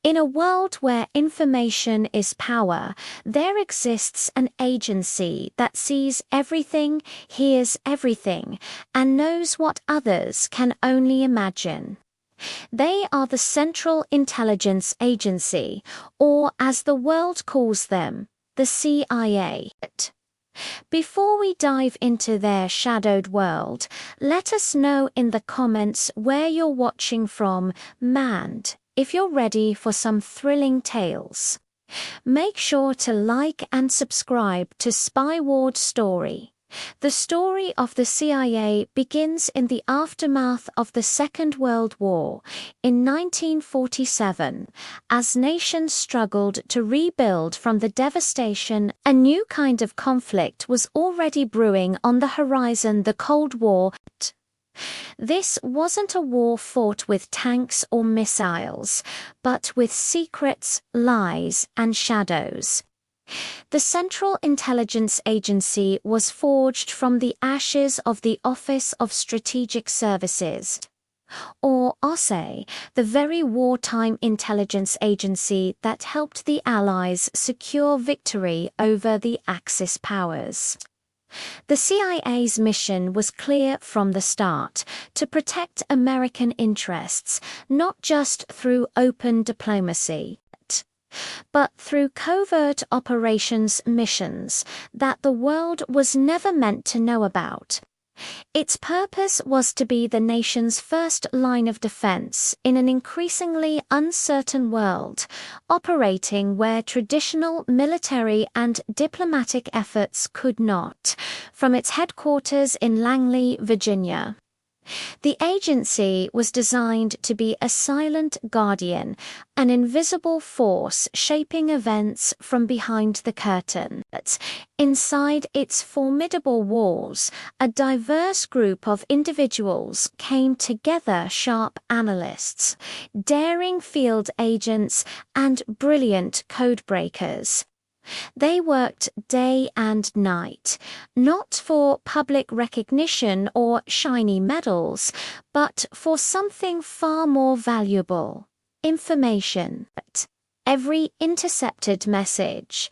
In a world where information is power, there exists an agency that sees everything, hears everything, and knows what others can only imagine. They are the Central Intelligence Agency, or as the world calls them, the CIA. Before we dive into their shadowed world, let us know in the comments where you're watching from, and if you're ready for some thrilling tales. Make sure to like and subscribe to Spy Ward Story. The story of the CIA begins in the aftermath of the Second World War in 1947, as nations struggled to rebuild from the devastation. A new kind of conflict was already brewing on the horizon: the Cold War. This wasn't a war fought with tanks or missiles, but with secrets, lies, and shadows. The Central Intelligence Agency was forged from the ashes of the Office of Strategic Services, or OSSE, the very wartime intelligence agency that helped the Allies secure victory over the Axis powers. The CIA's mission was clear from the start: to protect American interests, not just through open diplomacy, but through covert operations missions that the world was never meant to know about. Its purpose was to be the nation's first line of defense in an increasingly uncertain world, operating where traditional military and diplomatic efforts could not, from its headquarters in Langley, Virginia. The agency was designed to be a silent guardian, an invisible force shaping events from behind the curtain. But inside its formidable walls, a diverse group of individuals came together: sharp analysts, daring field agents, and brilliant codebreakers. They worked day and night, not for public recognition or shiny medals, but for something far more valuable: information. Every intercepted message,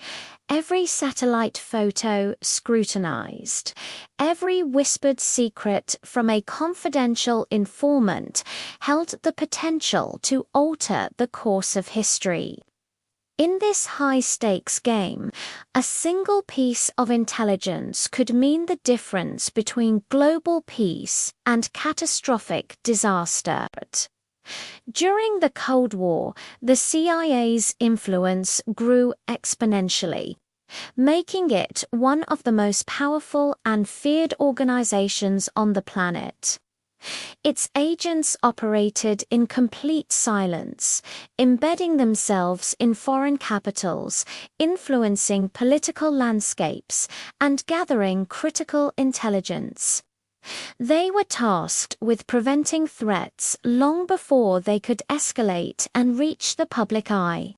every satellite photo scrutinized, every whispered secret from a confidential informant held the potential to alter the course of history. In this high-stakes game, a single piece of intelligence could mean the difference between global peace and catastrophic disaster. During the Cold War, the CIA's influence grew exponentially, making it one of the most powerful and feared organizations on the planet. Its agents operated in complete silence, embedding themselves in foreign capitals, influencing political landscapes, and gathering critical intelligence. They were tasked with preventing threats long before they could escalate and reach the public eye.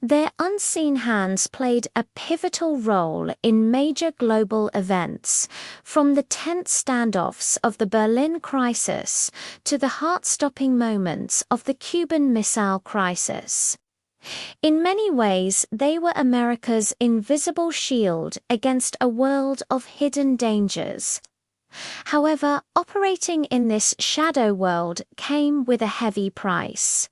Their unseen hands played a pivotal role in major global events, from the tense standoffs of the Berlin crisis to the heart-stopping moments of the Cuban Missile Crisis. In many ways, they were America's invisible shield against a world of hidden dangers. However, operating in this shadow world came with a heavy price.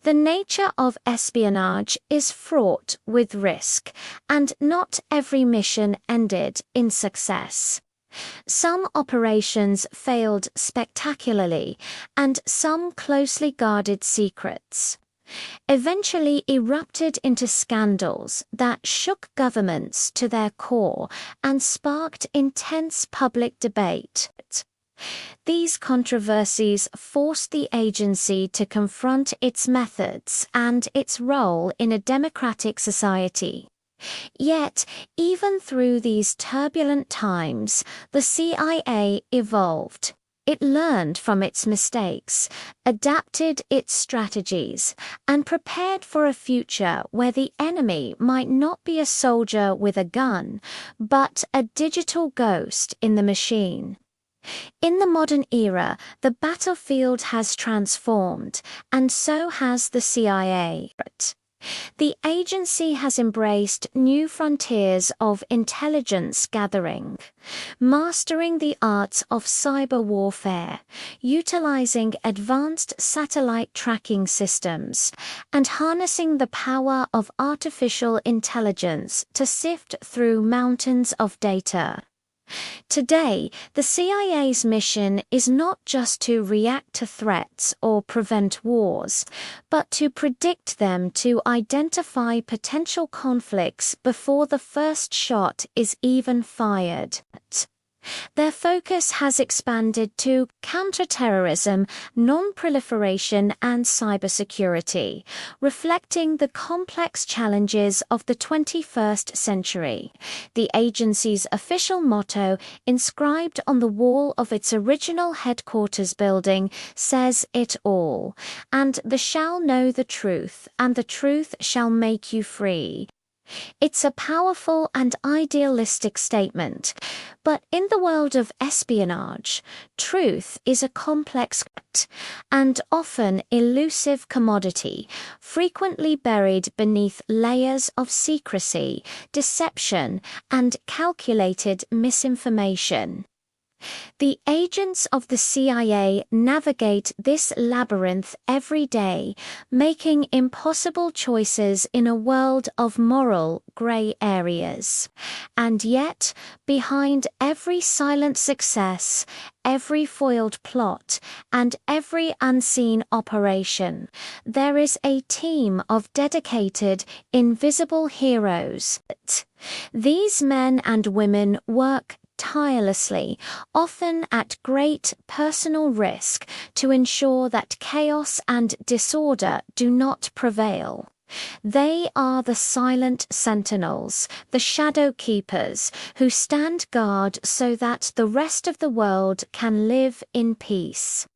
The nature of espionage is fraught with risk, and not every mission ended in success. Some operations failed spectacularly, and some closely guarded secrets eventually erupted into scandals that shook governments to their core and sparked intense public debate. These controversies forced the agency to confront its methods and its role in a democratic society. Yet, even through these turbulent times, the CIA evolved. It learned from its mistakes, adapted its strategies, and prepared for a future where the enemy might not be a soldier with a gun, but a digital ghost in the machine. In the modern era, the battlefield has transformed, and so has the CIA. The agency has embraced new frontiers of intelligence gathering, mastering the arts of cyber warfare, utilizing advanced satellite tracking systems, and harnessing the power of artificial intelligence to sift through mountains of data. Today, the CIA's mission is not just to react to threats or prevent wars, but to predict them, to identify potential conflicts before the first shot is even fired. Their focus has expanded to counterterrorism, non-proliferation, and cybersecurity, reflecting the complex challenges of the 21st century. The agency's official motto, inscribed on the wall of its original headquarters building, says it all, "And they shall know the truth, and the truth shall make you free." It's a powerful and idealistic statement, but in the world of espionage, truth is a complex and often elusive commodity, frequently buried beneath layers of secrecy, deception, and calculated misinformation. The agents of the CIA navigate this labyrinth every day, making impossible choices in a world of moral gray areas. And yet, behind every silent success, every foiled plot, and every unseen operation, there is a team of dedicated, invisible heroes. These men and women work tirelessly, often at great personal risk, to ensure that chaos and disorder do not prevail. They are the silent sentinels, the shadow keepers, who stand guard so that the rest of the world can live in peace.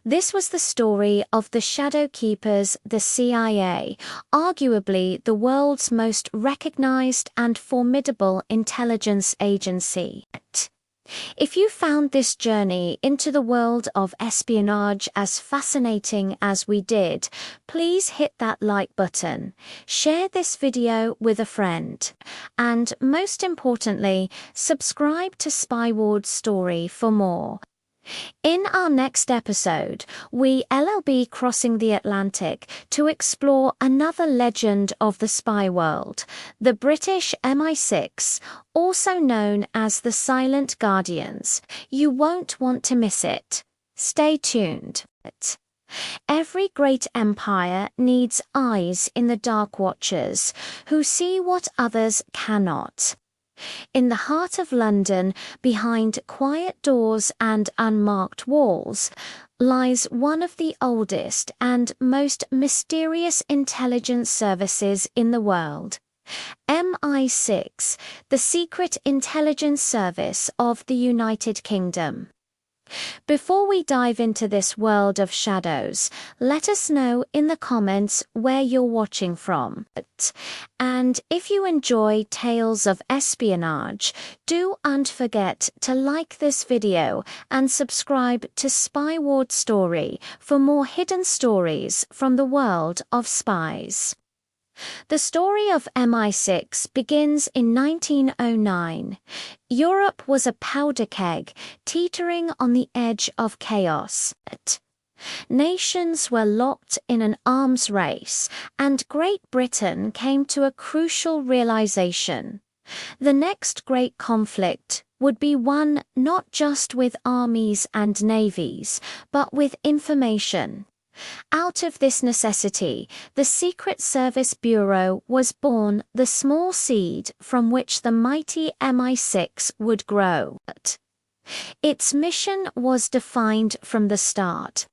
This was the story of the Shadow Keepers, the CIA, arguably the world's most recognized and formidable intelligence agency. If you found this journey into the world of espionage as fascinating as we did, please hit that like button, share this video with a friend, and most importantly, subscribe to Spyward's Story for more. In our next episode, we LLB crossing the Atlantic to explore another legend of the spy world, the British MI6, also known as the Silent Guardians. You won't want to miss it. Stay tuned. Every great empire needs eyes in the Dark Watchers, who see what others cannot. In the heart of London, behind quiet doors and unmarked walls, lies one of the oldest and most mysterious intelligence services in the world. MI6, the Secret Intelligence Service of the United Kingdom. Before we dive into this world of shadows, let us know in the comments where you're watching from. And if you enjoy tales of espionage, don't forget to like this video and subscribe to Spyward's Story for more hidden stories from the world of spies. The story of MI6 begins in 1909. Europe was a powder keg, teetering on the edge of chaos. Nations were locked in an arms race, and Great Britain came to a crucial realization. The next great conflict would be won not just with armies and navies, but with information. Out of this necessity, the Secret Service Bureau was born, the small seed from which the mighty MI6 would grow. Its mission was defined from the start,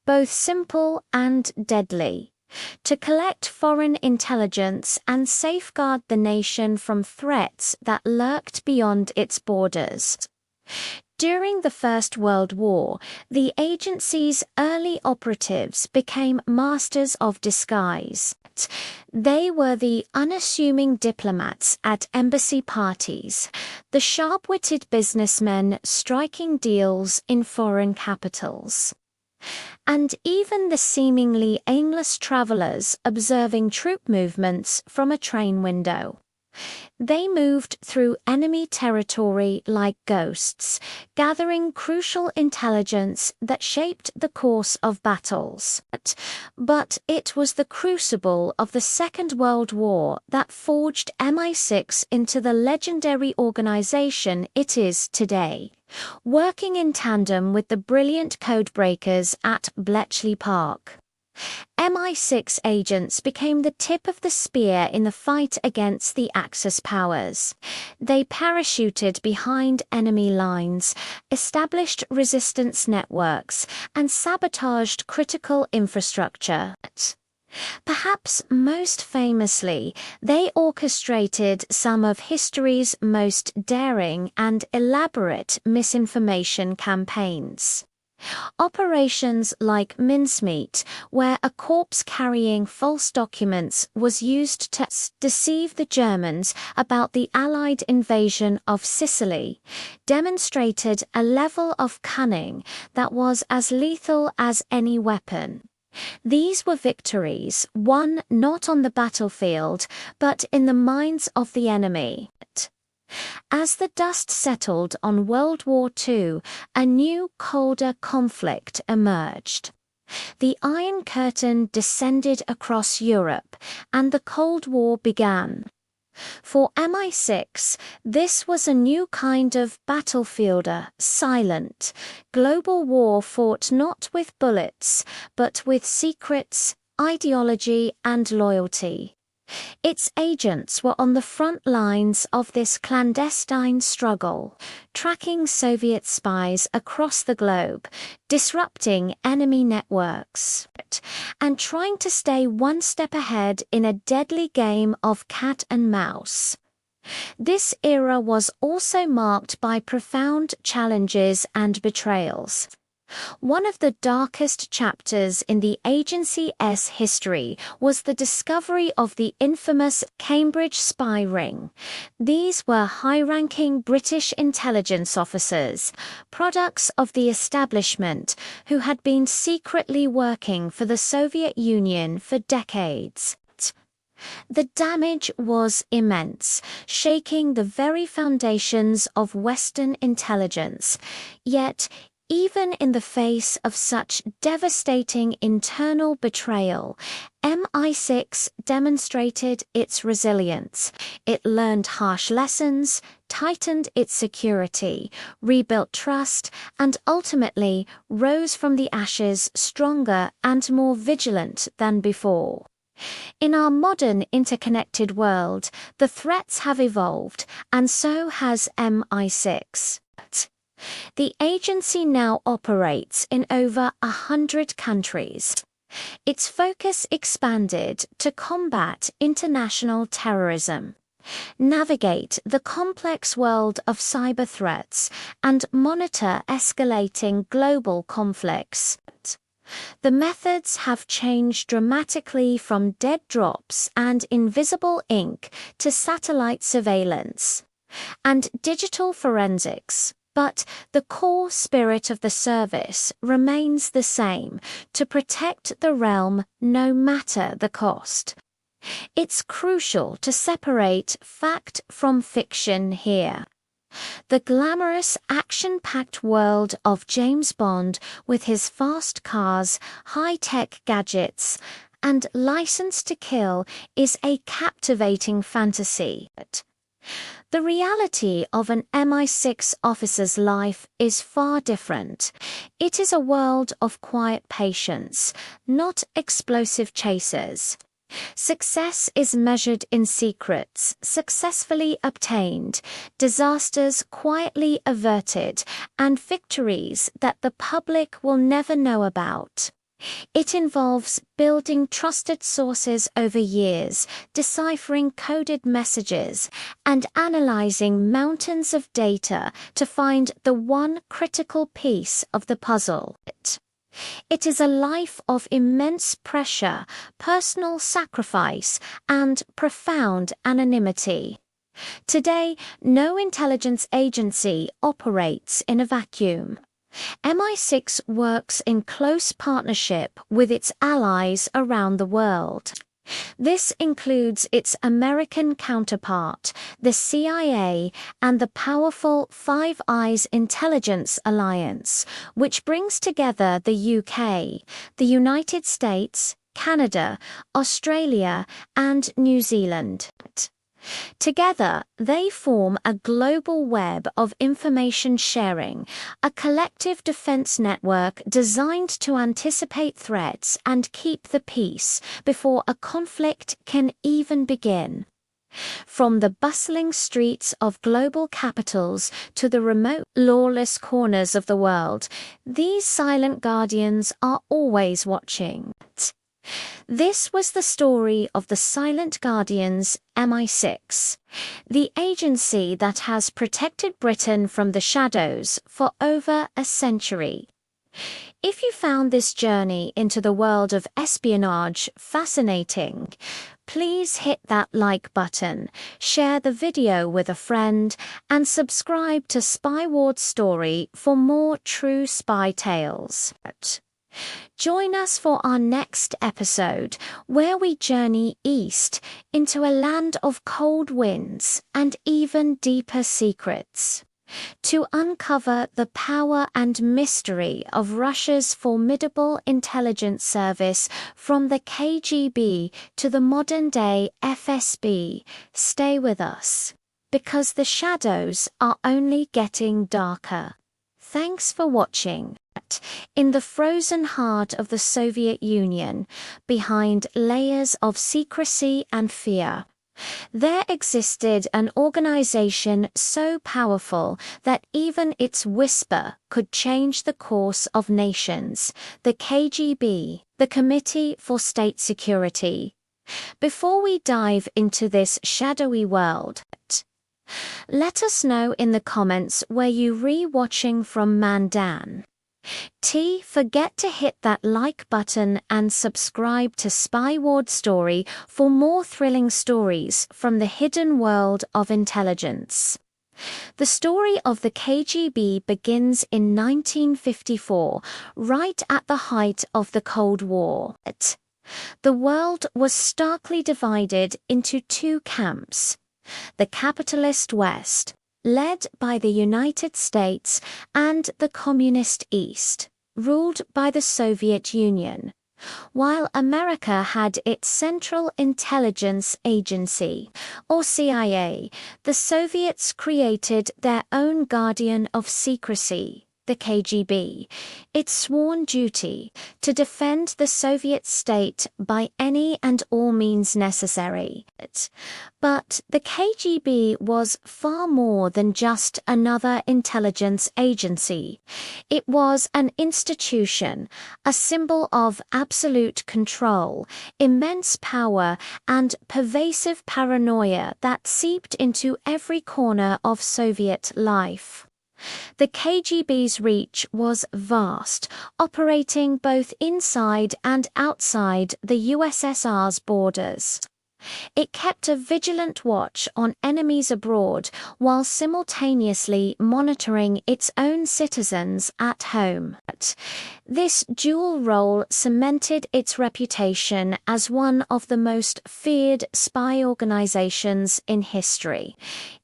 both simple and deadly: to collect foreign intelligence and safeguard the nation from threats that lurked beyond its borders. During the First World War, the agency's early operatives became masters of disguise. They were the unassuming diplomats at embassy parties, the sharp-witted businessmen striking deals in foreign capitals, and even the seemingly aimless travelers observing troop movements from a train window. They moved through enemy territory like ghosts, gathering crucial intelligence that shaped the course of battles. But it was the crucible of the Second World War that forged MI6 into the legendary organization it is today, working in tandem with the brilliant codebreakers at Bletchley Park. MI6 agents became the tip of the spear in the fight against the Axis powers. They parachuted behind enemy lines, established resistance networks, and sabotaged critical infrastructure. Perhaps most famously, they orchestrated some of history's most daring and elaborate misinformation campaigns. Operations like Mincemeat, where a corpse carrying false documents was used to deceive the Germans about the Allied invasion of Sicily, demonstrated a level of cunning that was as lethal as any weapon. These were victories won not on the battlefield, but in the minds of the enemy. As the dust settled on World War II, a new, colder conflict emerged. The Iron Curtain descended across Europe, and the Cold War began. For MI6, this was a new kind of battlefielder, silent, global war fought not with bullets, but with secrets, ideology, and loyalty. Its agents were on the front lines of this clandestine struggle, tracking Soviet spies across the globe, disrupting enemy networks, and trying to stay one step ahead in a deadly game of cat and mouse. This era was also marked by profound challenges and betrayals. One of the darkest chapters in the agency's history was the discovery of the infamous Cambridge spy ring. These were high-ranking British intelligence officers, products of the establishment, who had been secretly working for the Soviet Union for decades. The damage was immense, shaking the very foundations of Western intelligence. Yet, even in the face of such devastating internal betrayal, MI6 demonstrated its resilience. It learned harsh lessons, tightened its security, rebuilt trust, and ultimately rose from the ashes stronger and more vigilant than before. In our modern interconnected world, the threats have evolved, and so has MI6. The agency now operates in over 100 countries. Its focus expanded to combat international terrorism, navigate the complex world of cyber threats, and monitor escalating global conflicts. The methods have changed dramatically from dead drops and invisible ink to satellite surveillance and digital forensics. But the core spirit of the service remains the same: to protect the realm no matter the cost. It's crucial to separate fact from fiction here. The glamorous, action-packed world of James Bond, with his fast cars, high-tech gadgets, and license to kill, is a captivating fantasy. The reality of an MI6 officer's life is far different. It is a world of quiet patience, not explosive chasers. Success is measured in secrets successfully obtained, disasters quietly averted, and victories that the public will never know about. It involves building trusted sources over years, deciphering coded messages, and analyzing mountains of data to find the one critical piece of the puzzle. It is a life of immense pressure, personal sacrifice, and profound anonymity. Today, no intelligence agency operates in a vacuum. MI6 works in close partnership with its allies around the world. This includes its American counterpart, the CIA, and the powerful Five Eyes Intelligence Alliance, which brings together the UK, the United States, Canada, Australia, and New Zealand. Together, they form a global web of information sharing, a collective defense network designed to anticipate threats and keep the peace before a conflict can even begin. From the bustling streets of global capitals to the remote, lawless corners of the world, these silent guardians are always watching. This was the story of the Silent Guardians, MI6, the agency that has protected Britain from the shadows for over a century. If you found this journey into the world of espionage fascinating, please hit that like button, share the video with a friend, and subscribe to Spyward Story for more true spy tales. Join us for our next episode, where we journey east into a land of cold winds and even deeper secrets, to uncover the power and mystery of Russia's formidable intelligence service from the KGB to the modern-day FSB. Stay with us, because the shadows are only getting darker. Thanks for watching. In the frozen heart of the Soviet Union, behind layers of secrecy and fear, there existed an organization so powerful that even its whisper could change the course of nations: the KGB, the Committee for State Security. Before we dive into this shadowy world, let us know in the comments where you re-watching from Mandan. Forget to hit that like button and subscribe to Spyward Story for more thrilling stories from the hidden world of intelligence. The story of the KGB begins in 1954, right at the height of the Cold War. The world was starkly divided into two camps: the capitalist West, led by the United States, and the Communist East, ruled by the Soviet Union. While America had its Central Intelligence Agency, or CIA, the Soviets created their own guardian of secrecy, the KGB, its sworn duty to defend the Soviet state by any and all means necessary. But the KGB was far more than just another intelligence agency. It was an institution, a symbol of absolute control, immense power, and pervasive paranoia that seeped into every corner of Soviet life. The KGB's reach was vast, operating both inside and outside the USSR's borders. It kept a vigilant watch on enemies abroad while simultaneously monitoring its own citizens at home. This dual role cemented its reputation as one of the most feared spy organizations in history.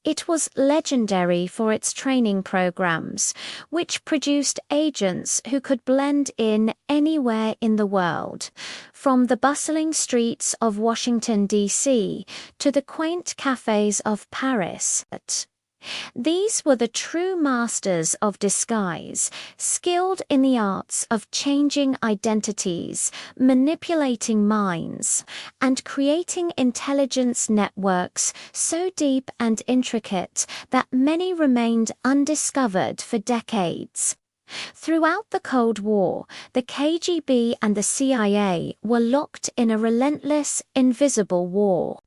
It was legendary for its training programs, which produced agents who could blend in anywhere in the world, from the bustling streets of Washington, D.C., to the quaint cafes of Paris. These were the true masters of disguise, skilled in the arts of changing identities, manipulating minds, and creating intelligence networks so deep and intricate that many remained undiscovered for decades. Throughout the Cold War, the KGB and the CIA were locked in a relentless, invisible war.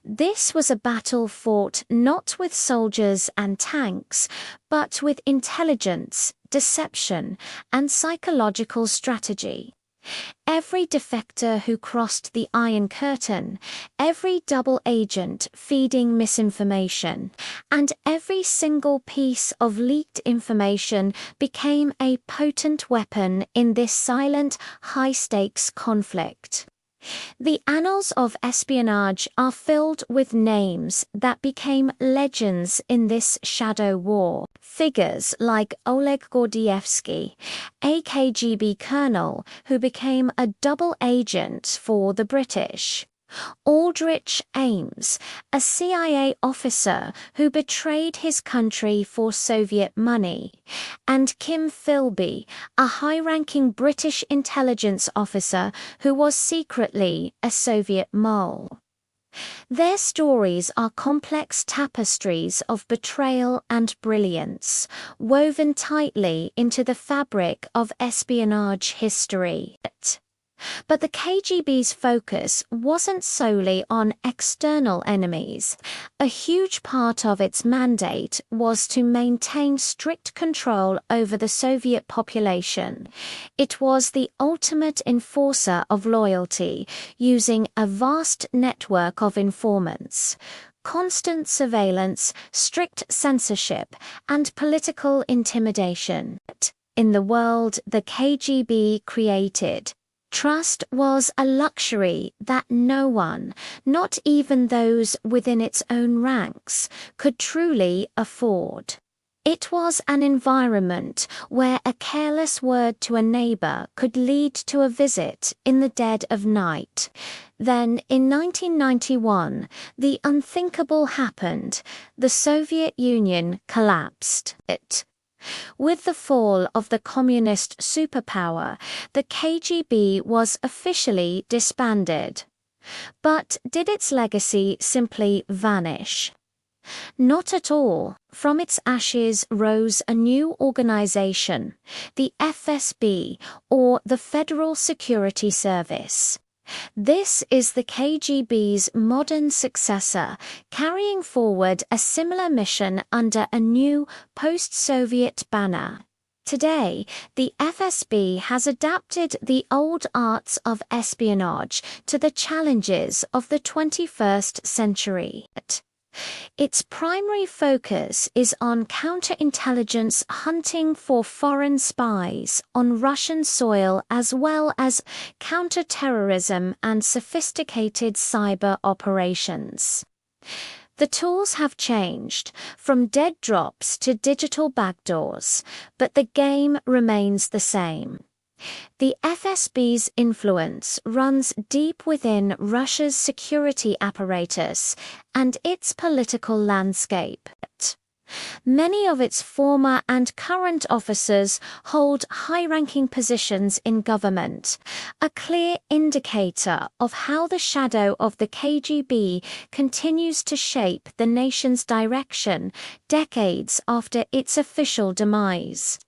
This was a battle fought not with soldiers and tanks, but with intelligence, deception, and psychological strategy. Every defector who crossed the Iron Curtain, every double agent feeding misinformation, and every single piece of leaked information became a potent weapon in this silent, high-stakes conflict. The annals of espionage are filled with names that became legends in this shadow war. Figures like Oleg Gordievsky, a KGB colonel who became a double agent for the British. Aldrich Ames, a CIA officer who betrayed his country for Soviet money, and Kim Philby, a high-ranking British intelligence officer who was secretly a Soviet mole. Their stories are complex tapestries of betrayal and brilliance, woven tightly into the fabric of espionage history. But the KGB's focus wasn't solely on external enemies. A huge part of its mandate was to maintain strict control over the Soviet population. It was the ultimate enforcer of loyalty, using a vast network of informants. Constant surveillance, strict censorship, and political intimidation. In the world the KGB created, trust was a luxury that no one, not even those within its own ranks, could truly afford. It was an environment where a careless word to a neighbor could lead to a visit in the dead of night. Then, in 1991, the unthinkable happened. The Soviet Union collapsed. With the fall of the communist superpower, the KGB was officially disbanded. But did its legacy simply vanish? Not at all. From its ashes rose a new organization, the FSB, or the Federal Security Service. This is the KGB's modern successor, carrying forward a similar mission under a new post-Soviet banner. Today, the FSB has adapted the old arts of espionage to the challenges of the 21st century. Its primary focus is on counterintelligence hunting for foreign spies on Russian soil, as well as counterterrorism and sophisticated cyber operations. The tools have changed, from dead drops to digital backdoors, but the game remains the same. The FSB's influence runs deep within Russia's security apparatus and its political landscape. Many of its former and current officers hold high-ranking positions in government, a clear indicator of how the shadow of the KGB continues to shape the nation's direction decades after its official demise.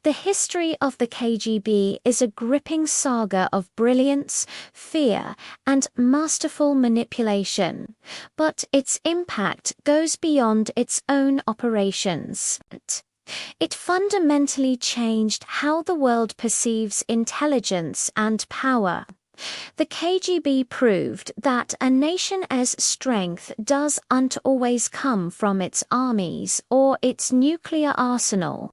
The history of the KGB is a gripping saga of brilliance, fear, and masterful manipulation, but its impact goes beyond its own operations. It fundamentally changed how the world perceives intelligence and power. The KGB proved that a nation's strength doesn't always come from its armies or its nuclear arsenal.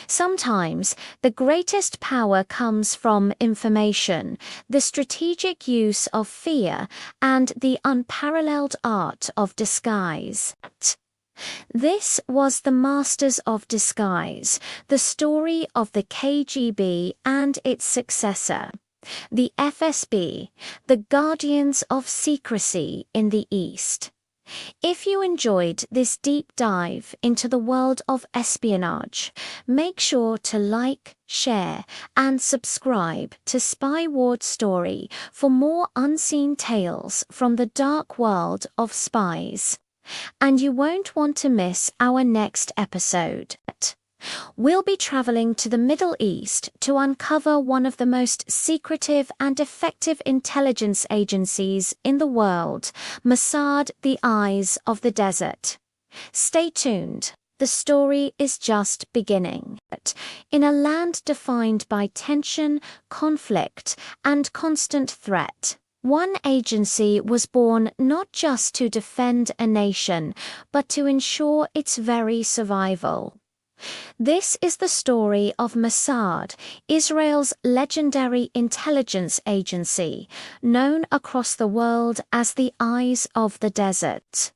Sometimes, the greatest power comes from information, the strategic use of fear, and the unparalleled art of disguise. This was the Masters of Disguise, the story of the KGB and its successor, the FSB, the guardians of secrecy in the East. If you enjoyed this deep dive into the world of espionage, make sure to like, share, and subscribe to Spy Ward Story for more unseen tales from the dark world of spies. And you won't want to miss our next episode. We'll be traveling to the Middle East to uncover one of the most secretive and effective intelligence agencies in the world, Mossad, the Eyes of the Desert. Stay tuned. The story is just beginning. In a land defined by tension, conflict, and constant threat, one agency was born not just to defend a nation, but to ensure its very survival. This is the story of Mossad, Israel's legendary intelligence agency, known across the world as the Eyes of the Desert.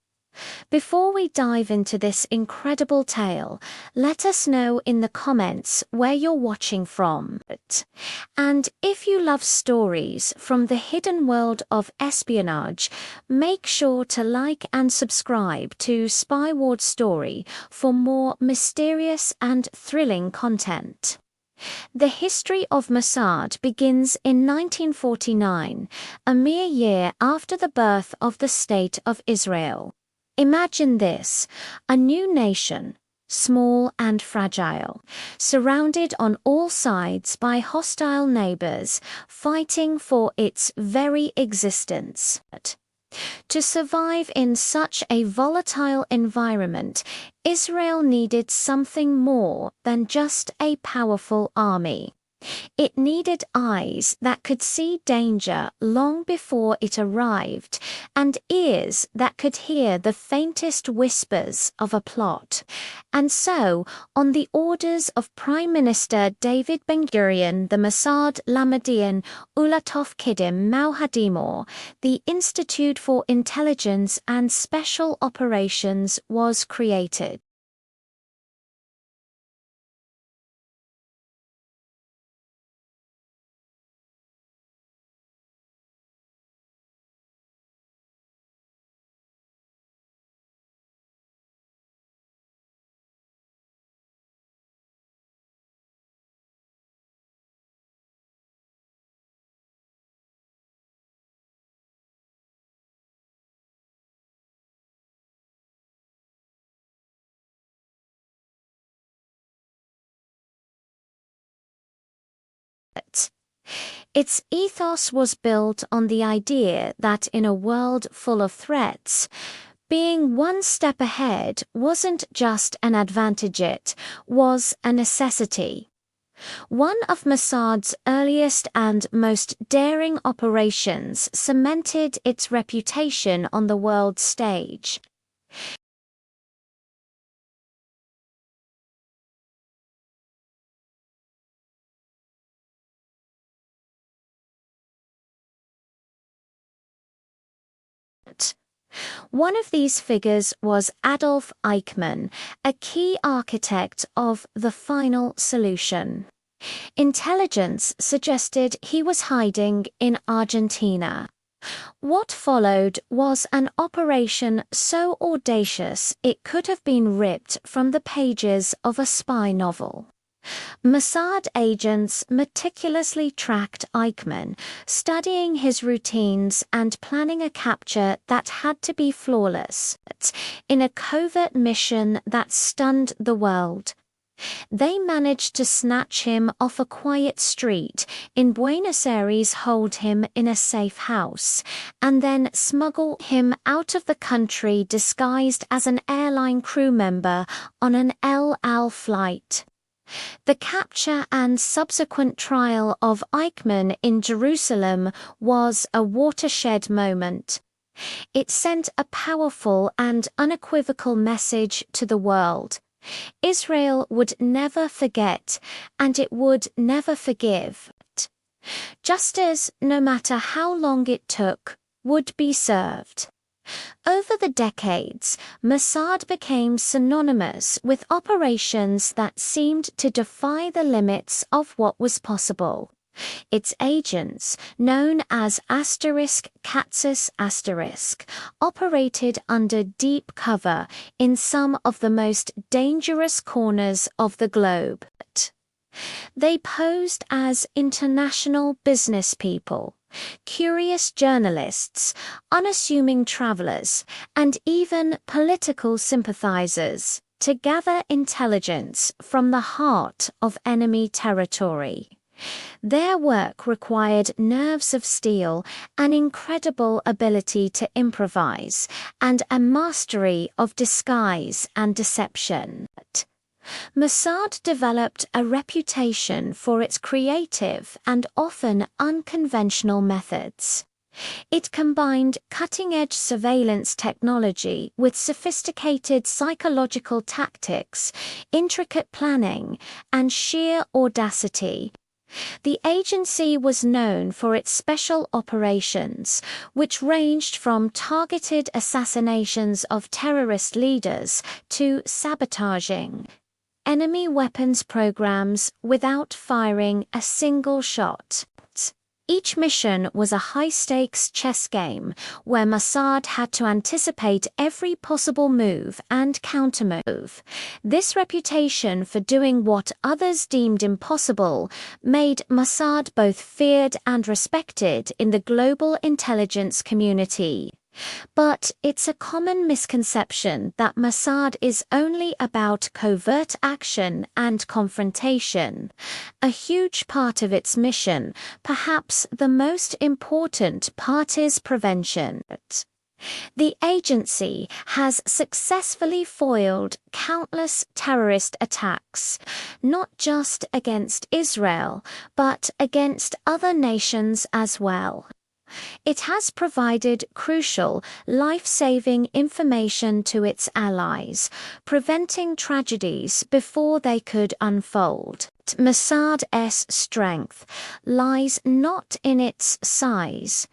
Before we dive into this incredible tale, let us know in the comments where you're watching from. And if you love stories from the hidden world of espionage, make sure to like and subscribe to Spyward Story for more mysterious and thrilling content. The history of Mossad begins in 1949, a mere year after the birth of the State of Israel. Imagine this, a new nation, small and fragile, surrounded on all sides by hostile neighbors, fighting for its very existence. To survive in such a volatile environment, Israel needed something more than just a powerful army. It needed eyes that could see danger long before it arrived, and ears that could hear the faintest whispers of a plot. And so, on the orders of Prime Minister David Ben-Gurion, the Mossad Lamadian Ulatov Kidim Mauhadimor, the Institute for Intelligence and Special Operations was created. Its ethos was built on the idea that in a world full of threats, being one step ahead wasn't just an advantage, it was a necessity. One of Mossad's earliest and most daring operations cemented its reputation on the world stage. One of these figures was Adolf Eichmann, a key architect of the final solution. Intelligence suggested he was hiding in Argentina. What followed was an operation so audacious it could have been ripped from the pages of a spy novel. Mossad agents meticulously tracked Eichmann, studying his routines and planning a capture that had to be flawless, in a covert mission that stunned the world. They managed to snatch him off a quiet street in Buenos Aires, hold him in a safe house, and then smuggle him out of the country disguised as an airline crew member on an El Al flight. The capture and subsequent trial of Eichmann in Jerusalem was a watershed moment. It sent a powerful and unequivocal message to the world. Israel would never forget, and it would never forgive. Justice, no matter how long it took, would be served. Over the decades, Mossad became synonymous with operations that seemed to defy the limits of what was possible. Its agents, known as **Katsus**, operated under deep cover in some of the most dangerous corners of the globe. They posed as international business people, curious journalists, unassuming travelers, and even political sympathizers. to gather intelligence from the heart of enemy territory. Their work required nerves of steel, an incredible ability to improvise, and a mastery of disguise and deception. Mossad developed a reputation for its creative and often unconventional methods. It combined cutting-edge surveillance technology with sophisticated psychological tactics, intricate planning, and sheer audacity. The agency was known for its special operations, which ranged from targeted assassinations of terrorist leaders to sabotaging enemy weapons programs without firing a single shot. Each mission was a high-stakes chess game where Mossad had to anticipate every possible move and countermove. This reputation for doing what others deemed impossible made Mossad both feared and respected in the global intelligence community. But it's a common misconception that Mossad is only about covert action and confrontation. A huge part of its mission, perhaps the most important part, is prevention. The agency has successfully foiled countless terrorist attacks, not just against Israel, but against other nations as well. It has provided crucial, life-saving information to its allies, preventing tragedies before they could unfold. Mossad's strength lies not in its size,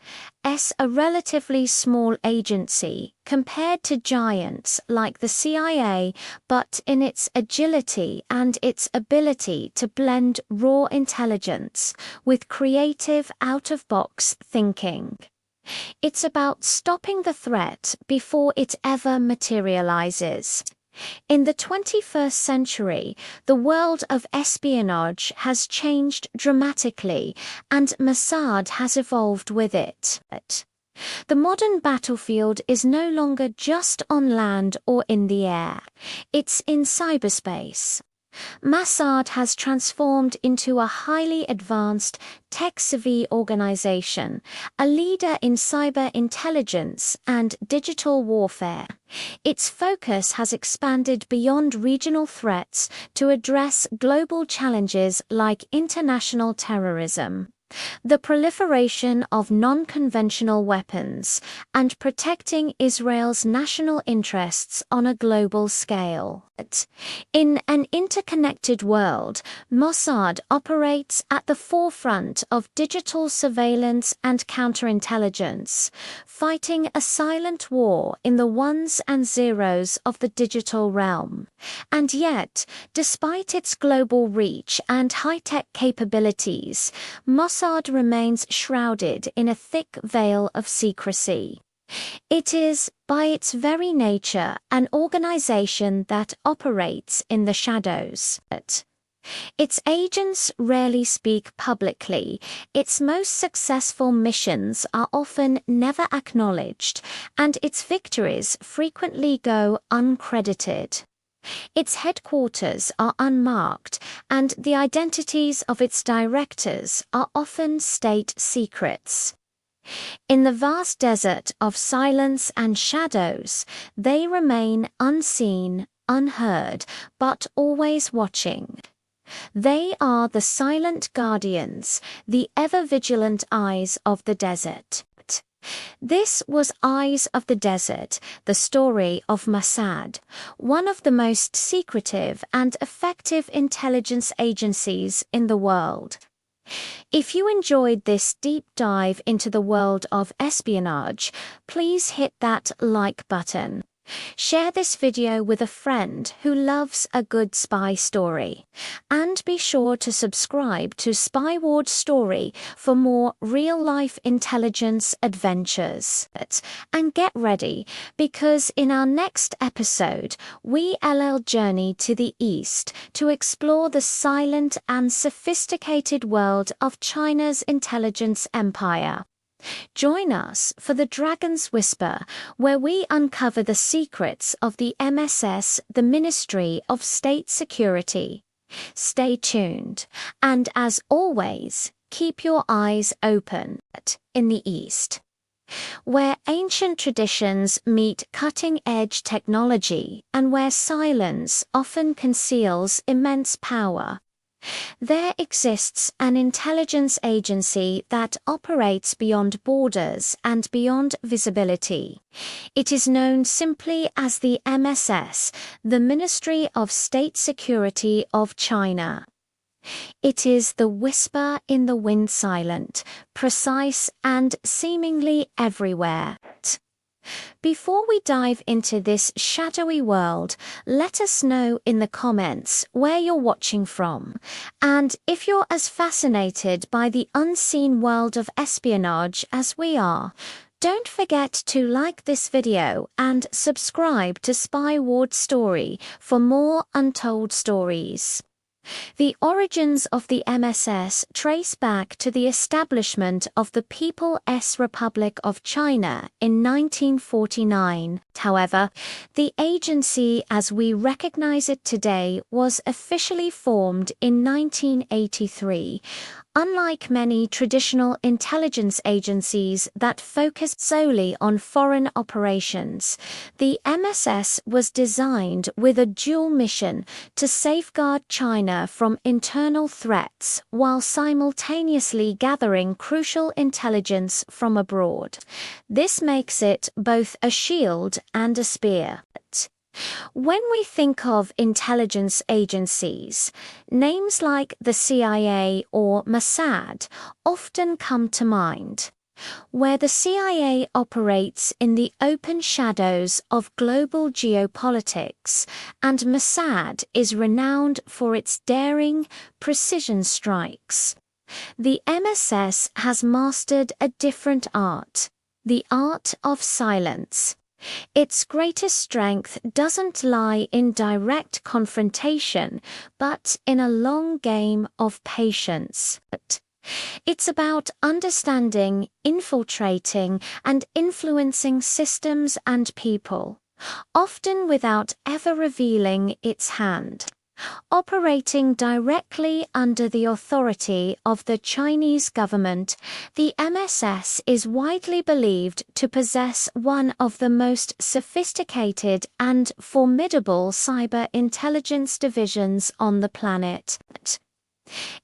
as a relatively small agency compared to giants like the CIA, but in its agility and its ability to blend raw intelligence with creative out-of-box thinking. It's about stopping the threat before it ever materializes. In the 21st century, the world of espionage has changed dramatically, and Mossad has evolved with it. The modern battlefield is no longer just on land or in the air. It's in cyberspace. Mossad has transformed into a highly advanced tech-savvy organization, a leader in cyber intelligence and digital warfare. Its focus has expanded beyond regional threats to address global challenges like international terrorism, the proliferation of non-conventional weapons, and protecting Israel's national interests on a global scale. In an interconnected world, Mossad operates at the forefront of digital surveillance and counterintelligence, fighting a silent war in the ones and zeros of the digital realm. And yet, despite its global reach and high-tech capabilities, Mossad remains shrouded in a thick veil of secrecy. It is, by its very nature, an organization that operates in the shadows. Its agents rarely speak publicly, its most successful missions are often never acknowledged, and its victories frequently go uncredited. Its headquarters are unmarked, and the identities of its directors are often state secrets. In the vast desert of silence and shadows, they remain unseen, unheard, but always watching. They are the silent guardians, the ever-vigilant eyes of the desert. This was Eyes of the Desert, the story of Mossad, one of the most secretive and effective intelligence agencies in the world. If you enjoyed this deep dive into the world of espionage, please hit that like button. Share this video with a friend who loves a good spy story. And be sure to subscribe to Spyward Story for more real-life intelligence adventures. And get ready, because in our next episode, we journey to the east to explore the silent and sophisticated world of China's intelligence empire. Join us for The Dragon's Whisper, where we uncover the secrets of the MSS, the Ministry of State Security. Stay tuned, and as always, keep your eyes open. In the East, where ancient traditions meet cutting-edge technology and where silence often conceals immense power, there exists an intelligence agency that operates beyond borders and beyond visibility. It is known simply as the MSS, the Ministry of State Security of China. It is the whisper in the wind, silent, precise, and seemingly everywhere. Before we dive into this shadowy world, let us know in the comments where you're watching from. And if you're as fascinated by the unseen world of espionage as we are, don't forget to like this video and subscribe to Spy Ward Story for more untold stories. The origins of the MSS trace back to the establishment of the People's Republic of China in 1949. However, the agency as we recognize it today was officially formed in 1983. Unlike many traditional intelligence agencies that focus solely on foreign operations, the MSS was designed with a dual mission to safeguard China from internal threats while simultaneously gathering crucial intelligence from abroad. This makes it both a shield and a spear. When we think of intelligence agencies, names like the CIA or Mossad often come to mind. Where the CIA operates in the open shadows of global geopolitics, and Mossad is renowned for its daring, precision strikes. The MSS has mastered a different art, the art of silence. Its greatest strength doesn't lie in direct confrontation, but in a long game of patience. It's about understanding, infiltrating, and influencing systems and people, often without ever revealing its hand. Operating directly under the authority of the Chinese government, the MSS is widely believed to possess one of the most sophisticated and formidable cyber intelligence divisions on the planet.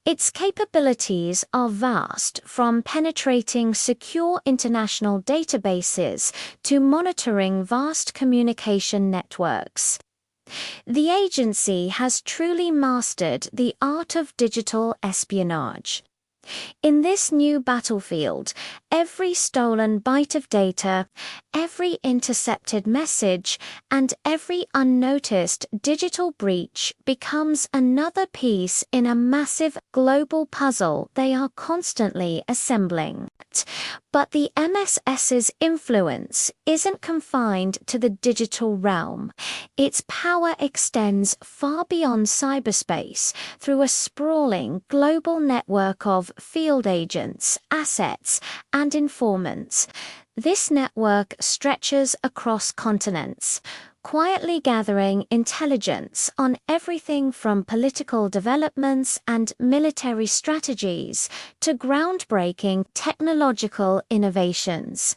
Its capabilities are vast, from penetrating secure international databases to monitoring vast communication networks. The agency has truly mastered the art of digital espionage. In this new battlefield, every stolen byte of data, every intercepted message, and every unnoticed digital breach becomes another piece in a massive global puzzle they are constantly assembling. But the MSS's influence isn't confined to the digital realm. Its power extends far beyond cyberspace through a sprawling global network of field agents, assets, and informants. This network stretches across continents, quietly gathering intelligence on everything from political developments and military strategies to groundbreaking technological innovations.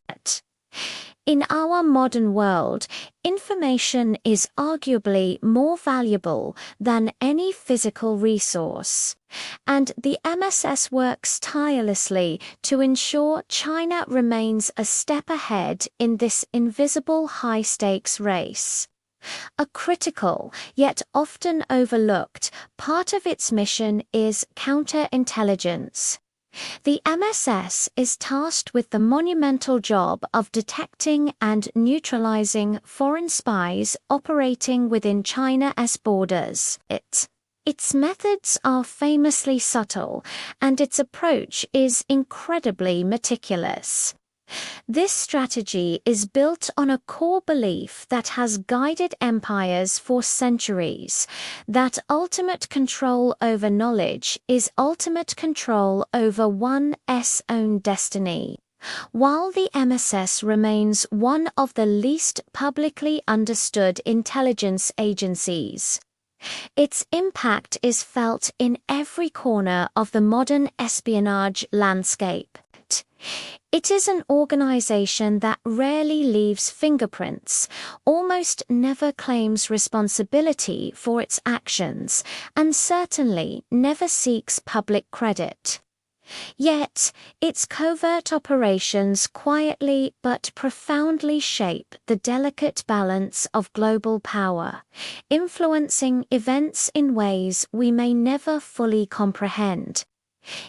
In our modern world, information is arguably more valuable than any physical resource, and the MSS works tirelessly to ensure China remains a step ahead in this invisible high-stakes race. A critical, yet often overlooked, part of its mission is counterintelligence. The MSS is tasked with the monumental job of detecting and neutralizing foreign spies operating within China's borders. Its methods are famously subtle, and its approach is incredibly meticulous. This strategy is built on a core belief that has guided empires for centuries, that ultimate control over knowledge is ultimate control over one's own destiny. While the MSS remains one of the least publicly understood intelligence agencies, its impact is felt in every corner of the modern espionage landscape. It is an organization that rarely leaves fingerprints, almost never claims responsibility for its actions, and certainly never seeks public credit. Yet, its covert operations quietly but profoundly shape the delicate balance of global power, influencing events in ways we may never fully comprehend.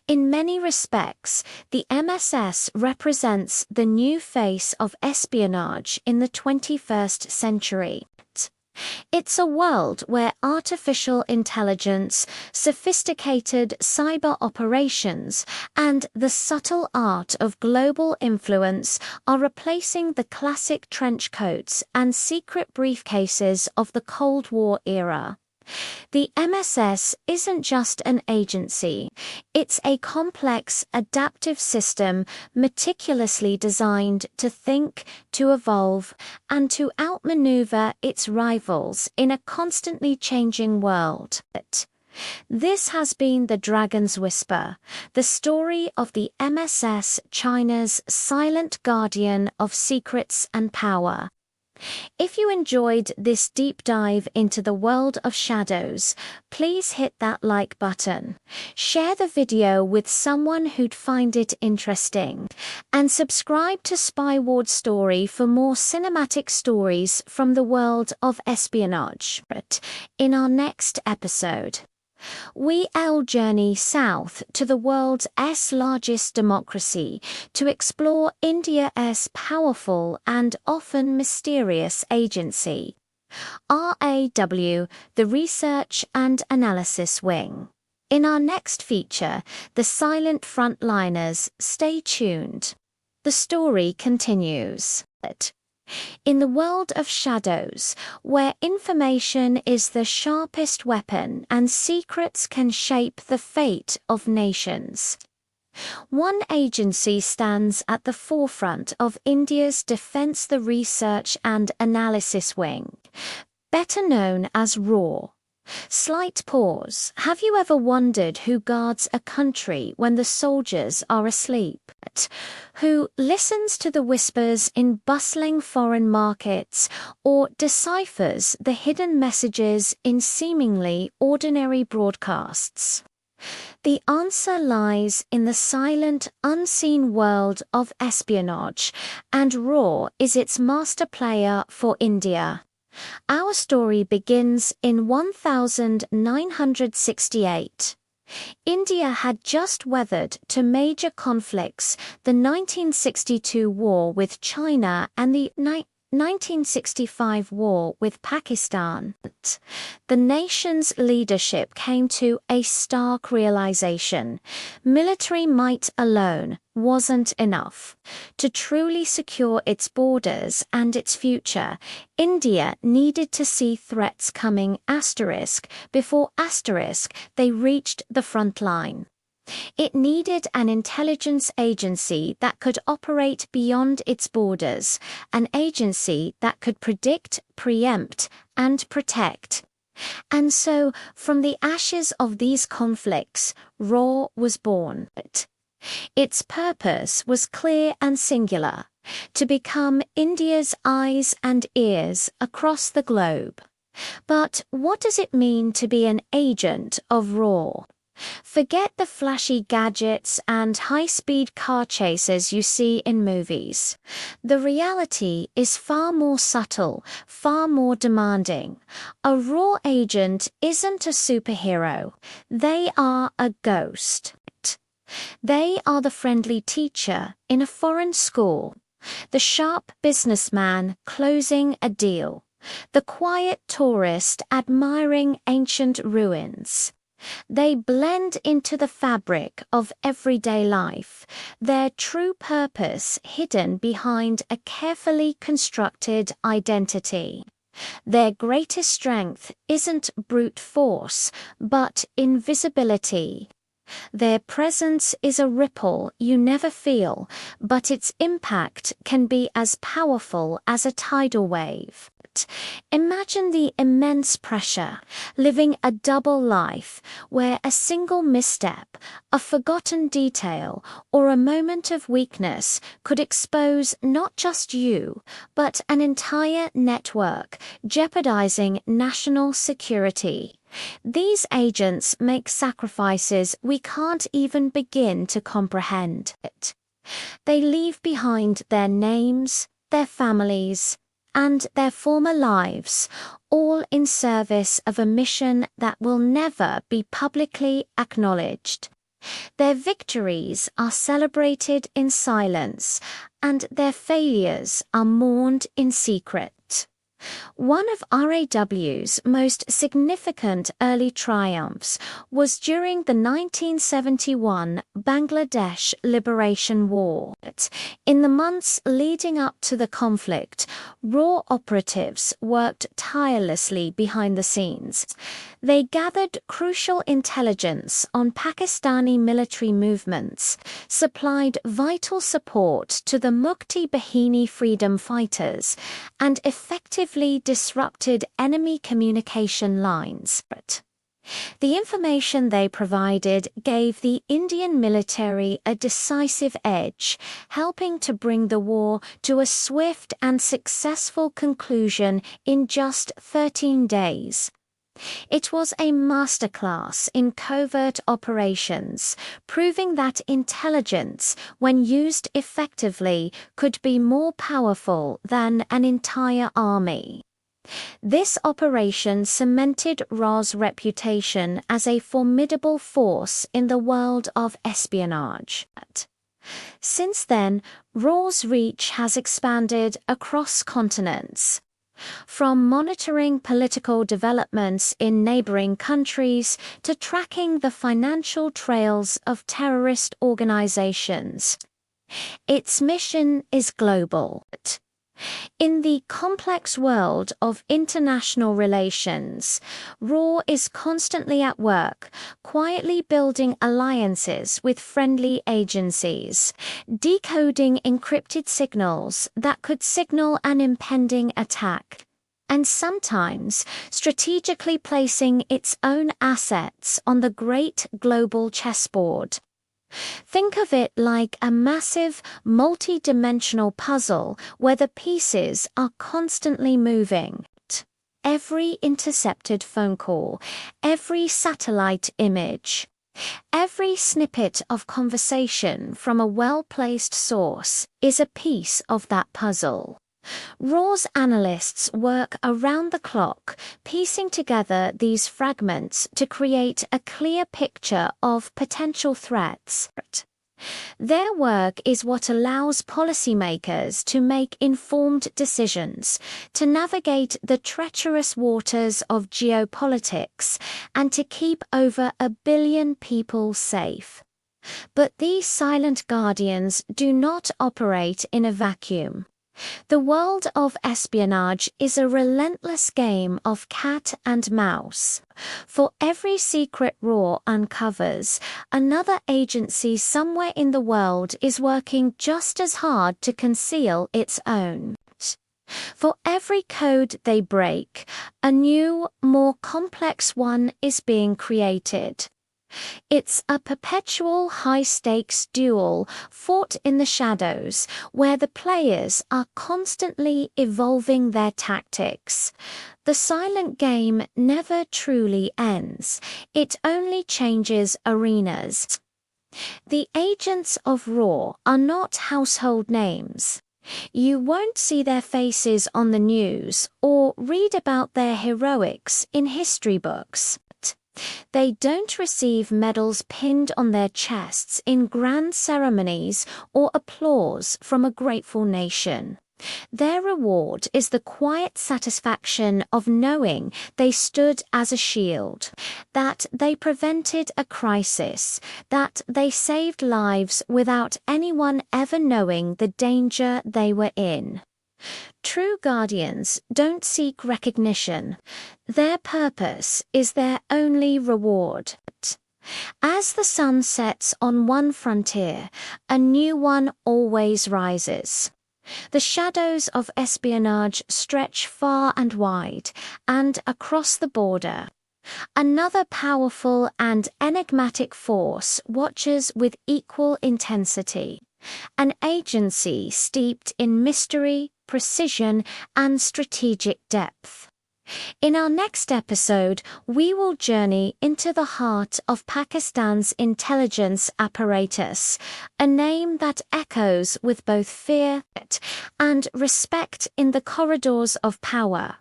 In many respects, the MSS represents the new face of espionage in the 21st century. It's a world where artificial intelligence, sophisticated cyber operations, and the subtle art of global influence are replacing the classic trench coats and secret briefcases of the Cold War era. The MSS isn't just an agency, it's a complex, adaptive system meticulously designed to think, to evolve, and to outmaneuver its rivals in a constantly changing world. This has been The Dragon's Whisper, the story of the MSS, China's silent guardian of secrets and power. If you enjoyed this deep dive into the world of shadows, please hit that like button, share the video with someone who'd find it interesting, and subscribe to Spyward Story for more cinematic stories from the world of espionage. In our next episode, we'll journey south to the world's largest democracy to explore India's powerful and often mysterious agency, RAW, the Research and Analysis Wing. In our next feature, The Silent Frontliners, stay tuned. The story continues. In the world of shadows, where information is the sharpest weapon and secrets can shape the fate of nations, one agency stands at the forefront of India's defense: the Research and Analysis Wing, better known as RAW. Slight pause. Have you ever wondered who guards a country when the soldiers are asleep? Who listens to the whispers in bustling foreign markets or deciphers the hidden messages in seemingly ordinary broadcasts? The answer lies in the silent, unseen world of espionage, and RAW is its master player for India. Our story begins in 1968. India had just weathered two major conflicts, the 1962 war with China and the 1965 war with Pakistan. The nation's leadership came to a stark realization: military might alone wasn't enough. To truly secure its borders and its future, India needed to see threats coming before they reached the front line. It needed an intelligence agency that could operate beyond its borders, an agency that could predict, preempt, and protect. And so, from the ashes of these conflicts, RAW was born. Its purpose was clear and singular: to become India's eyes and ears across the globe. But what does it mean to be an agent of RAW? Forget the flashy gadgets and high-speed car chases you see in movies. The reality is far more subtle, far more demanding. A RAW agent isn't a superhero. They are a ghost. They are the friendly teacher in a foreign school, the sharp businessman closing a deal, the quiet tourist admiring ancient ruins. They blend into the fabric of everyday life, their true purpose hidden behind a carefully constructed identity. Their greatest strength isn't brute force, but invisibility. Their presence is a ripple you never feel, but its impact can be as powerful as a tidal wave. Imagine the immense pressure, living a double life, where a single misstep, a forgotten detail, or a moment of weakness could expose not just you, but an entire network, jeopardizing national security. These agents make sacrifices we can't even begin to comprehend. They leave behind their names, their families, and their former lives, all in service of a mission that will never be publicly acknowledged. Their victories are celebrated in silence, and their failures are mourned in secret. One of RAW's most significant early triumphs was during the 1971 Bangladesh Liberation War. In the months leading up to the conflict, RAW operatives worked tirelessly behind the scenes. They gathered crucial intelligence on Pakistani military movements, supplied vital support to the Mukti Bahini freedom fighters, and effectively disrupted enemy communication lines. The information they provided gave the Indian military a decisive edge, helping to bring the war to a swift and successful conclusion in just 13 days. It was a masterclass in covert operations, proving that intelligence, when used effectively, could be more powerful than an entire army. This operation cemented RAW's reputation as a formidable force in the world of espionage. Since then, RAW's reach has expanded across continents. From monitoring political developments in neighboring countries to tracking the financial trails of terrorist organizations, its mission is global. In the complex world of international relations, RAW is constantly at work, quietly building alliances with friendly agencies, decoding encrypted signals that could signal an impending attack, and sometimes strategically placing its own assets on the great global chessboard. Think of it like a massive, multi-dimensional puzzle where the pieces are constantly moving. Every intercepted phone call, every satellite image, every snippet of conversation from a well-placed source is a piece of that puzzle. RAW's analysts work around the clock, piecing together these fragments to create a clear picture of potential threats. Their work is what allows policymakers to make informed decisions, to navigate the treacherous waters of geopolitics, and to keep over 1 billion people safe. But these silent guardians do not operate in a vacuum. The world of espionage is a relentless game of cat and mouse. For every secret RAW uncovers, another agency somewhere in the world is working just as hard to conceal its own. For every code they break, a new, more complex one is being created. It's a perpetual high-stakes duel fought in the shadows, where the players are constantly evolving their tactics. The silent game never truly ends, it only changes arenas. The agents of RAW are not household names. You won't see their faces on the news or read about their heroics in history books. They don't receive medals pinned on their chests in grand ceremonies or applause from a grateful nation. Their reward is the quiet satisfaction of knowing they stood as a shield, that they prevented a crisis, that they saved lives without anyone ever knowing the danger they were in. True guardians don't seek recognition. Their purpose is their only reward. As the sun sets on one frontier, a new one always rises. The shadows of espionage stretch far and wide, and across the border. Another powerful and enigmatic force watches with equal intensity, an agency steeped in mystery, precision, and strategic depth. In our next episode, we will journey into the heart of Pakistan's intelligence apparatus, a name that echoes with both fear and respect in the corridors of power.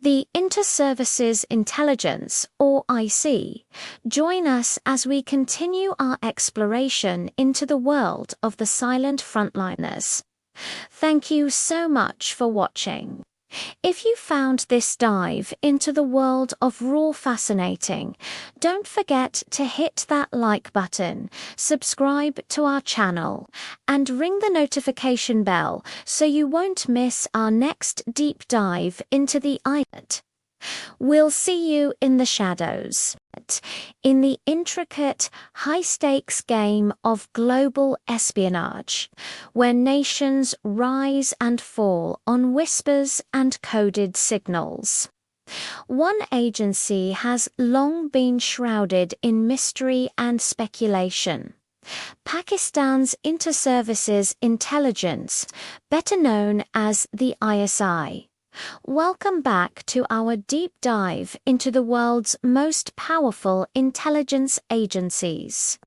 The Inter-Services Intelligence, or IC. Join us as we continue our exploration into the world of the silent frontliners. Thank you so much for watching. If you found this dive into the world of raw fascinating, don't forget to hit that like button, subscribe to our channel, and ring the notification bell so you won't miss our next deep dive into the island. We'll see you in the shadows, in the intricate, high-stakes game of global espionage, where nations rise and fall on whispers and coded signals. One agency has long been shrouded in mystery and speculation. Pakistan's Inter-Services Intelligence, better known as the ISI. Welcome back to our deep dive into the world's most powerful intelligence agencies.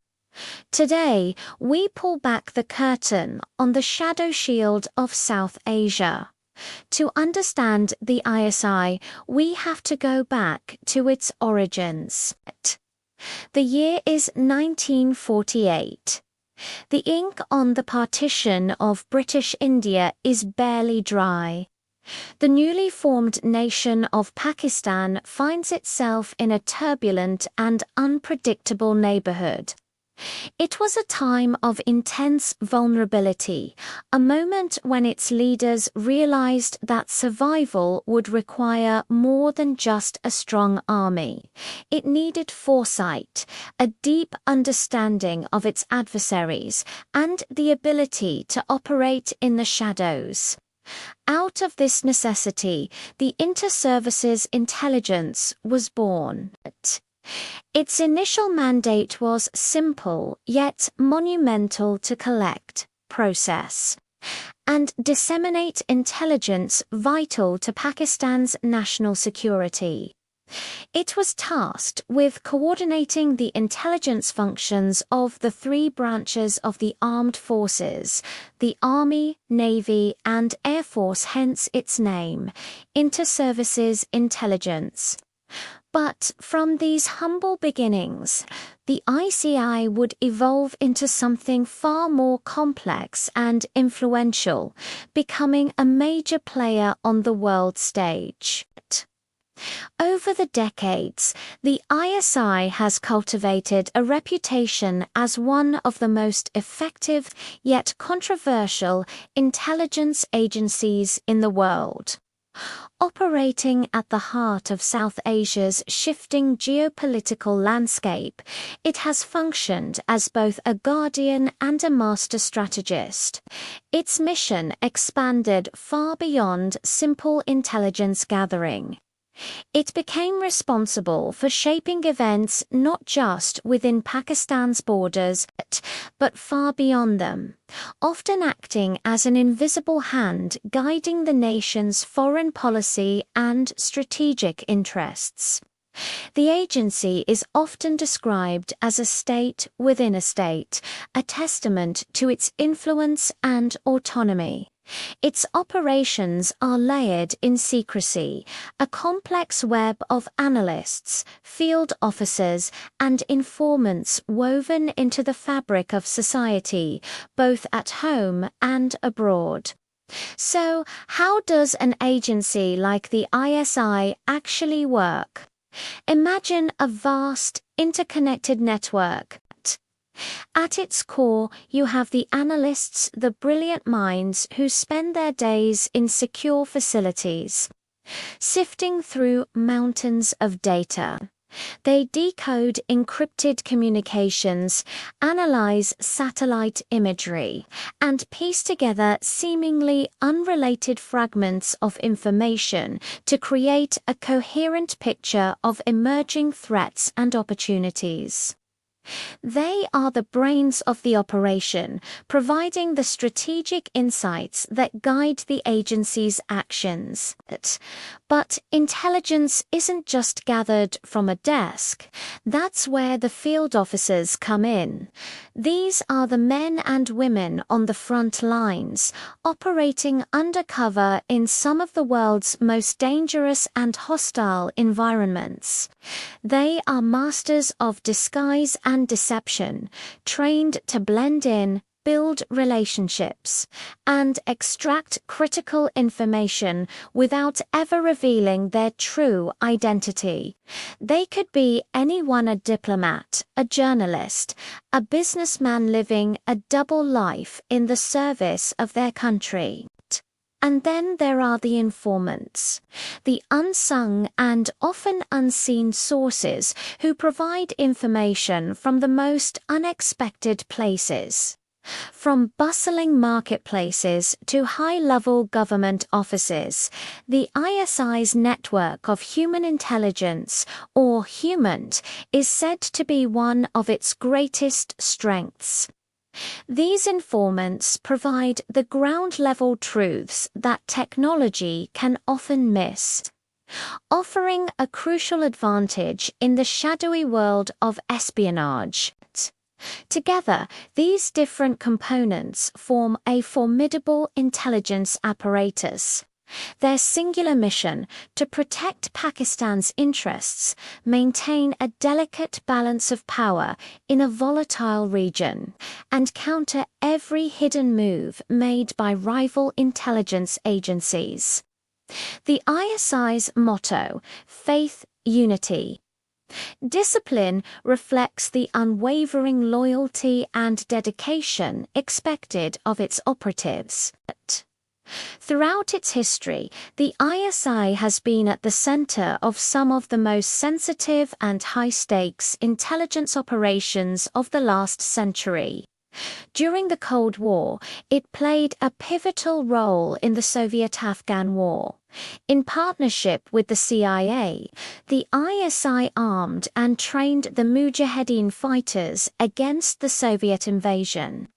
Today, we pull back the curtain on the shadow shield of South Asia. To understand the ISI, we have to go back to its origins. The year is 1948. The ink on the partition of British India is barely dry. The newly formed nation of Pakistan finds itself in a turbulent and unpredictable neighborhood. It was a time of intense vulnerability, a moment when its leaders realized that survival would require more than just a strong army. It needed foresight, a deep understanding of its adversaries, and the ability to operate in the shadows. Out of this necessity, the Inter-Services Intelligence was born. Its initial mandate was simple yet monumental: to collect, process, and disseminate intelligence vital to Pakistan's national security. It was tasked with coordinating the intelligence functions of the three branches of the armed forces, the Army, Navy, and Air Force, hence its name, Inter-Services Intelligence. But from these humble beginnings, the ICI would evolve into something far more complex and influential, becoming a major player on the world stage. Over the decades, the ISI has cultivated a reputation as one of the most effective yet controversial intelligence agencies in the world. Operating at the heart of South Asia's shifting geopolitical landscape, it has functioned as both a guardian and a master strategist. Its mission expanded far beyond simple intelligence gathering. It became responsible for shaping events not just within Pakistan's borders, but far beyond them, often acting as an invisible hand guiding the nation's foreign policy and strategic interests. The agency is often described as a state within a state, a testament to its influence and autonomy. Its operations are layered in secrecy, a complex web of analysts, field officers, and informants woven into the fabric of society, both at home and abroad. So, how does an agency like the ISI actually work? Imagine a vast, interconnected network. At its core, you have the analysts, the brilliant minds who spend their days in secure facilities, sifting through mountains of data. They decode encrypted communications, analyze satellite imagery, and piece together seemingly unrelated fragments of information to create a coherent picture of emerging threats and opportunities. They are the brains of the operation, providing the strategic insights that guide the agency's actions. But intelligence isn't just gathered from a desk. That's where the field officers come in. These are the men and women on the front lines, operating undercover in some of the world's most dangerous and hostile environments. They are masters of disguise and deception, trained to blend in, build relationships, and extract critical information without ever revealing their true identity. They could be anyone: a diplomat, a journalist, a businessman living a double life in the service of their country. And then there are the informants, the unsung and often unseen sources who provide information from the most unexpected places. From bustling marketplaces to high-level government offices, the ISI's network of human intelligence, or HUMANT, is said to be one of its greatest strengths. These informants provide the ground-level truths that technology can often miss, offering a crucial advantage in the shadowy world of espionage. Together, these different components form a formidable intelligence apparatus. Their singular mission: to protect Pakistan's interests, maintain a delicate balance of power in a volatile region, and counter every hidden move made by rival intelligence agencies. The ISI's motto: faith, unity. Discipline reflects the unwavering loyalty and dedication expected of its operatives. Throughout its history, the ISI has been at the center of some of the most sensitive and high-stakes intelligence operations of the last century. During the Cold War, it played a pivotal role in the Soviet-Afghan War. In partnership with the CIA, the ISI armed and trained the Mujahideen fighters against the Soviet invasion.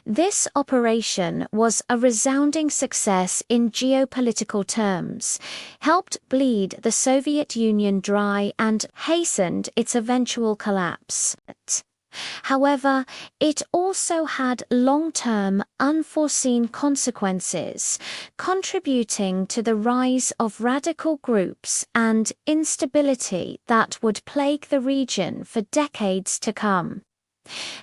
This operation was a resounding success in geopolitical terms, helped bleed the Soviet Union dry, and hastened its eventual collapse. However, it also had long-term, unforeseen consequences, contributing to the rise of radical groups and instability that would plague the region for decades to come.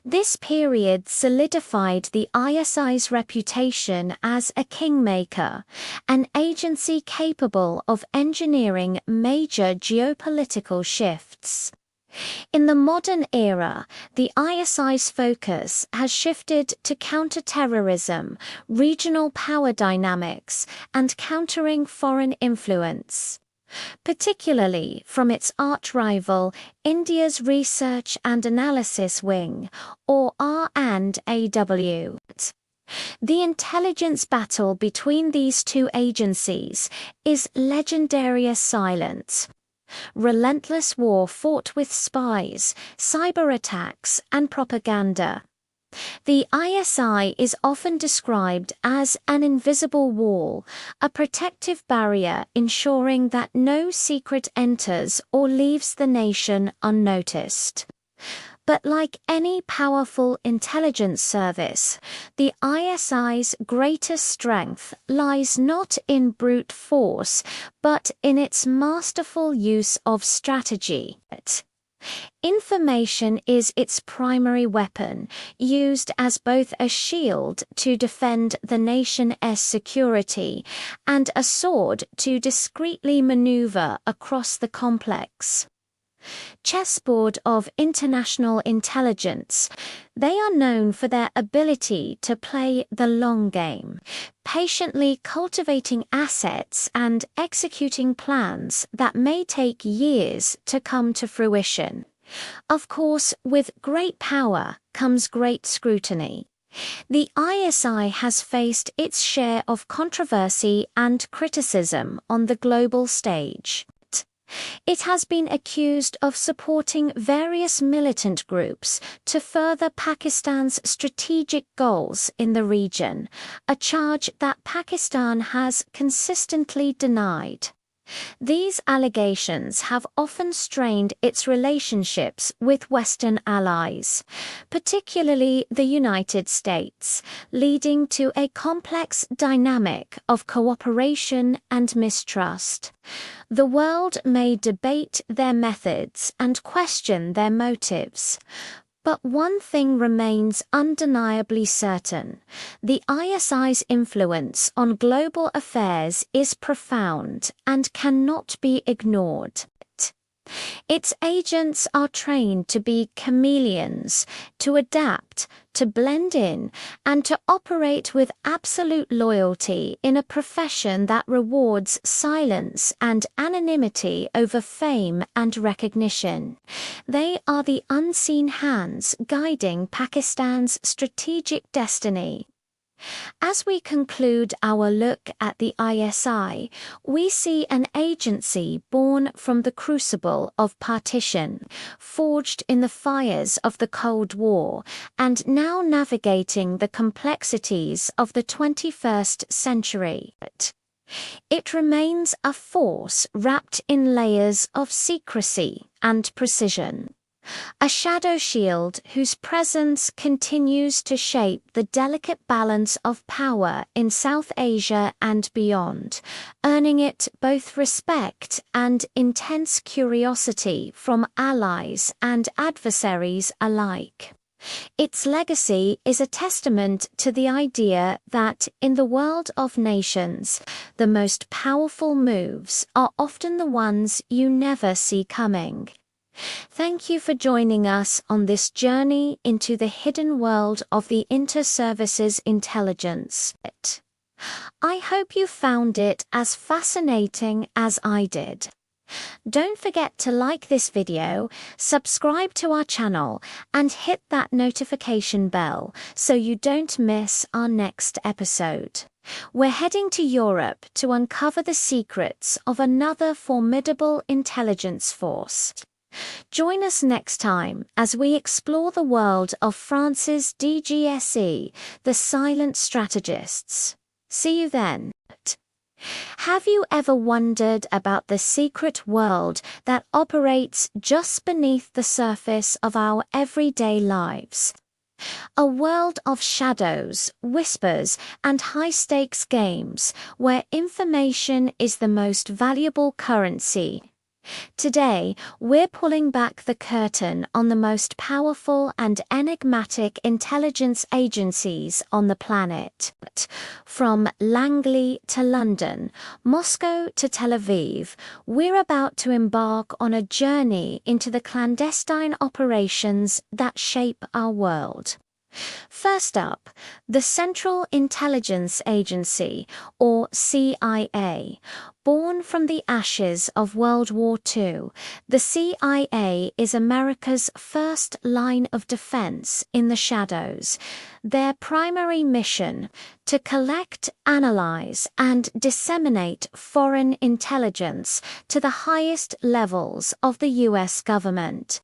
This period solidified the ISI's reputation as a kingmaker, an agency capable of engineering major geopolitical shifts. In the modern era, the ISI's focus has shifted to counter-terrorism, regional power dynamics, and countering foreign influence. Particularly from its arch-rival, India's Research and Analysis Wing, or R&AW. The intelligence battle between these two agencies is legendary as silent. Relentless war fought with spies, cyber attacks, and propaganda. The ISI is often described as an invisible wall, a protective barrier ensuring that no secret enters or leaves the nation unnoticed. But like any powerful intelligence service, the ISI's greatest strength lies not in brute force, but in its masterful use of strategy. Information is its primary weapon, used as both a shield to defend the nation's security and a sword to discreetly maneuver across the complex. chessboard of international intelligence. They are known for their ability to play the long game, patiently cultivating assets and executing plans that may take years to come to fruition. Of course, with great power comes great scrutiny. The ISI has faced its share of controversy and criticism on the global stage. It has been accused of supporting various militant groups to further Pakistan's strategic goals in the region, a charge that Pakistan has consistently denied. These allegations have often strained its relationships with Western allies, particularly the United States, leading to a complex dynamic of cooperation and mistrust. The world may debate their methods and question their motives. But one thing remains undeniably certain: the ISI's influence on global affairs is profound and cannot be ignored. Its agents are trained to be chameleons, to adapt, to blend in, and to operate with absolute loyalty in a profession that rewards silence and anonymity over fame and recognition. They are the unseen hands guiding Pakistan's strategic destiny. As we conclude our look at the ISI, we see an agency born from the crucible of partition, forged in the fires of the Cold War, and now navigating the complexities of the 21st century. It remains a force wrapped in layers of secrecy and precision. A shadow shield whose presence continues to shape the delicate balance of power in South Asia and beyond, earning it both respect and intense curiosity from allies and adversaries alike. Its legacy is a testament to the idea that, in the world of nations, the most powerful moves are often the ones you never see coming. Thank you for joining us on this journey into the hidden world of the inter-services intelligence. I hope you found it as fascinating as I did. Don't forget to like this video, subscribe to our channel, and hit that notification bell so you don't miss our next episode. We're heading to Europe to uncover the secrets of another formidable intelligence force. Join us next time as we explore the world of France's DGSE, the silent strategists. See you then. Have you ever wondered about the secret world that operates just beneath the surface of our everyday lives? A world of shadows, whispers, and high-stakes games where information is the most valuable currency. Today, we're pulling back the curtain on the most powerful and enigmatic intelligence agencies on the planet. From Langley to London, Moscow to Tel Aviv, we're about to embark on a journey into the clandestine operations that shape our world. First up, the Central Intelligence Agency, or CIA. Born from the ashes of World War II, the CIA is America's first line of defense in the shadows. Their primary mission: to collect, analyze, and disseminate foreign intelligence to the highest levels of the U.S. government.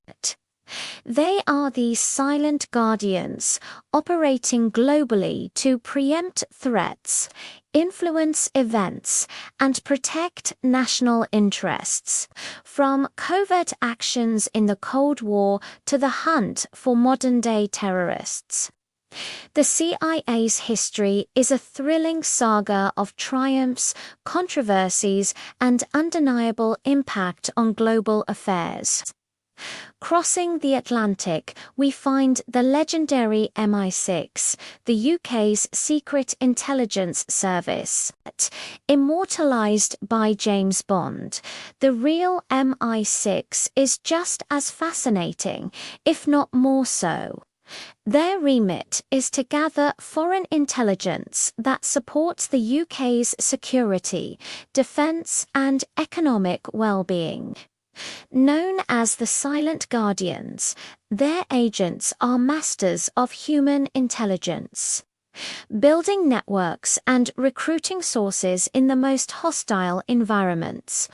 They are these silent guardians, operating globally to preempt threats, influence events, and protect national interests, from covert actions in the Cold War to the hunt for modern-day terrorists. The CIA's history is a thrilling saga of triumphs, controversies, and undeniable impact on global affairs. Crossing the Atlantic, we find the legendary MI6, the UK's secret intelligence service. Immortalised by James Bond, the real MI6 is just as fascinating, if not more so. Their remit is to gather foreign intelligence that supports the UK's security, defence and economic well-being. Known as the Silent Guardians, their agents are masters of human intelligence, building networks and recruiting sources in the most hostile environments.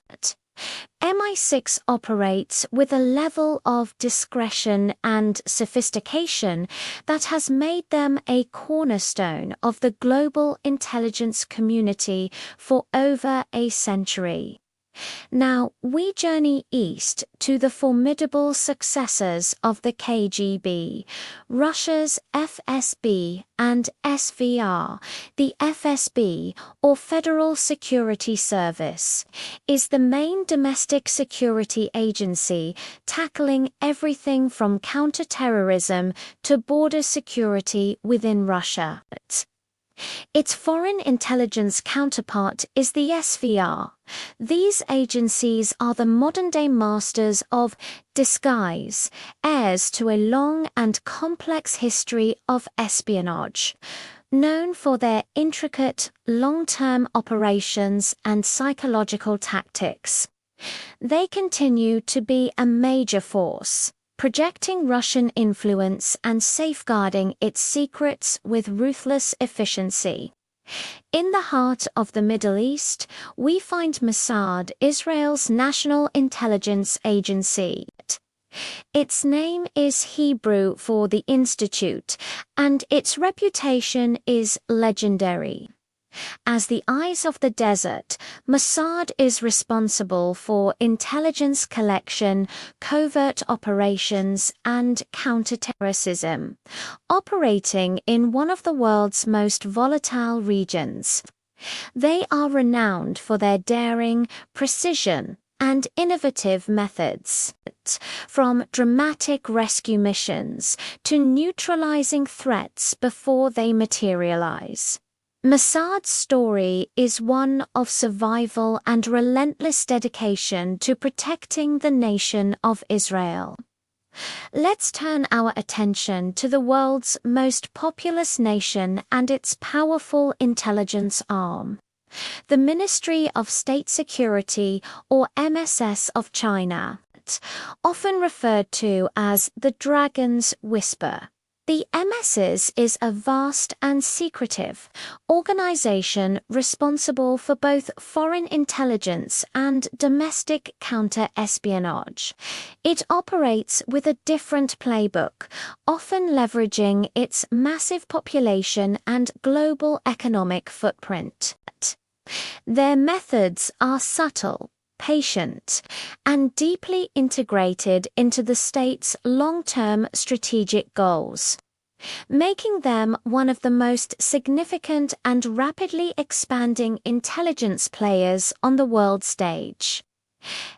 MI6 operates with a level of discretion and sophistication that has made them a cornerstone of the global intelligence community for over a century. Now, we journey east to the formidable successors of the KGB, Russia's FSB and SVR. The FSB, or Federal Security Service, is the main domestic security agency tackling everything from counterterrorism to border security within Russia. Its foreign intelligence counterpart is the SVR. These agencies are the modern-day masters of disguise, heirs to a long and complex history of espionage. Known for their intricate, long-term operations and psychological tactics, they continue to be a major force, projecting Russian influence and safeguarding its secrets with ruthless efficiency. In the heart of the Middle East, we find Mossad, Israel's national intelligence agency. Its name is Hebrew for the Institute, and its reputation is legendary. As the eyes of the desert, Mossad is responsible for intelligence collection, covert operations, and counterterrorism, operating in one of the world's most volatile regions. They are renowned for their daring, precision, and innovative methods, from dramatic rescue missions to neutralizing threats before they materialize. Mossad's story is one of survival and relentless dedication to protecting the nation of Israel. Let's turn our attention to the world's most populous nation and its powerful intelligence arm, the Ministry of State Security, or MSS of China, often referred to as the Dragon's Whisper. The MSS is a vast and secretive organization responsible for both foreign intelligence and domestic counter-espionage. It operates with a different playbook, often leveraging its massive population and global economic footprint. Their methods are subtle, patient, and deeply integrated into the state's long-term strategic goals, making them one of the most significant and rapidly expanding intelligence players on the world stage.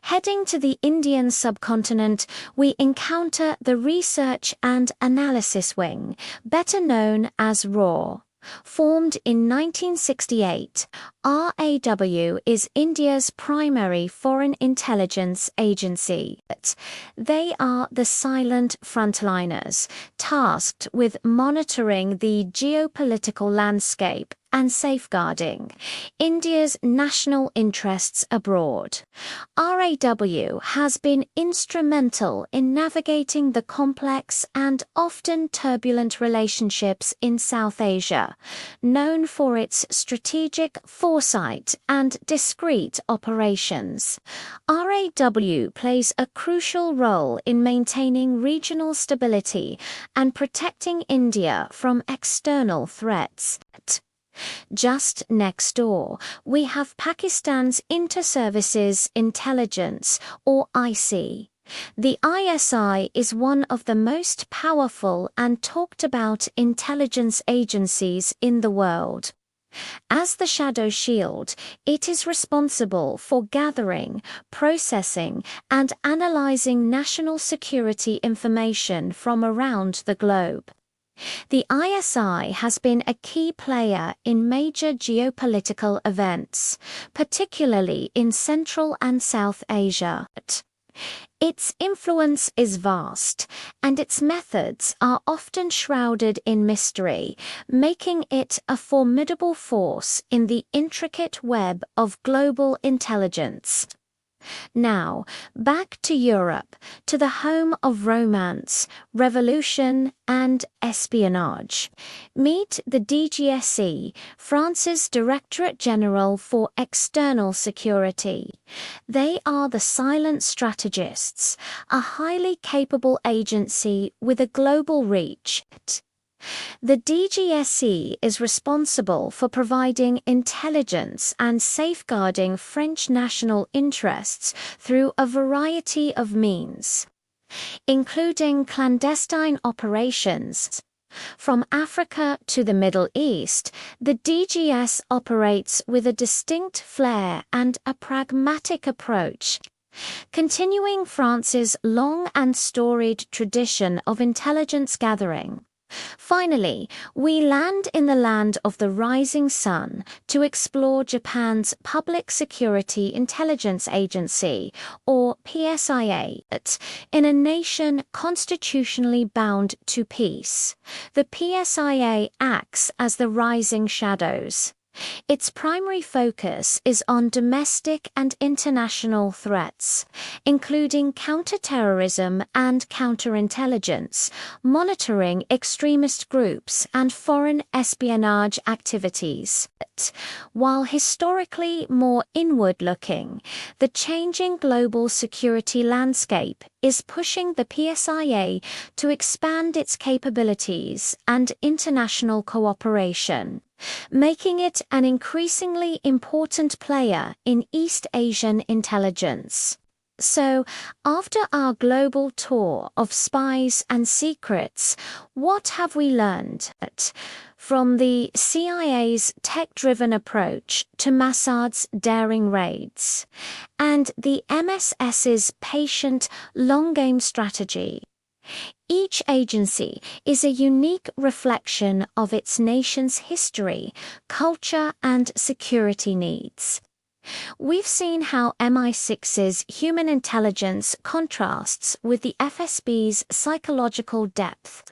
Heading to the Indian subcontinent, we encounter the Research and Analysis Wing, better known as RAW. Formed in 1968, RAW is India's primary foreign intelligence agency. They are the silent frontliners, tasked with monitoring the geopolitical landscape and safeguarding India's national interests abroad. RAW has been instrumental in navigating the complex and often turbulent relationships in South Asia, known for its strategic foresight and discreet operations. RAW plays a crucial role in maintaining regional stability and protecting India from external threats. Just next door, we have Pakistan's Inter-Services Intelligence, or IC. The ISI is one of the most powerful and talked about intelligence agencies in the world. As the shadow shield, it is responsible for gathering, processing, and analyzing national security information from around the globe. The ISI has been a key player in major geopolitical events, particularly in Central and South Asia. Its influence is vast, and its methods are often shrouded in mystery, making it a formidable force in the intricate web of global intelligence. Now, back to Europe, to the home of romance, revolution, and espionage. Meet the DGSE, France's Directorate General for External Security. They are the silent strategists, a highly capable agency with a global reach. The DGSE is responsible for providing intelligence and safeguarding French national interests through a variety of means, including clandestine operations. From Africa to the Middle East, the DGS operates with a distinct flair and a pragmatic approach, continuing France's long and storied tradition of intelligence gathering. Finally, we land in the land of the rising sun to explore Japan's Public Security Intelligence Agency, or PSIA, in a nation constitutionally bound to peace. The PSIA acts as the rising shadows. Its primary focus is on domestic and international threats, including counterterrorism and counterintelligence, monitoring extremist groups and foreign espionage activities. While historically more inward-looking, the changing global security landscape is pushing the PSIA to expand its capabilities and international cooperation, making it an increasingly important player in East Asian intelligence. So, after our global tour of spies and secrets, what have we learned? From the CIA's tech-driven approach to Mossad's daring raids, and the MSS's patient, long-game strategy. Each agency is a unique reflection of its nation's history, culture, and security needs. We've seen how MI6's human intelligence contrasts with the FSB's psychological depth.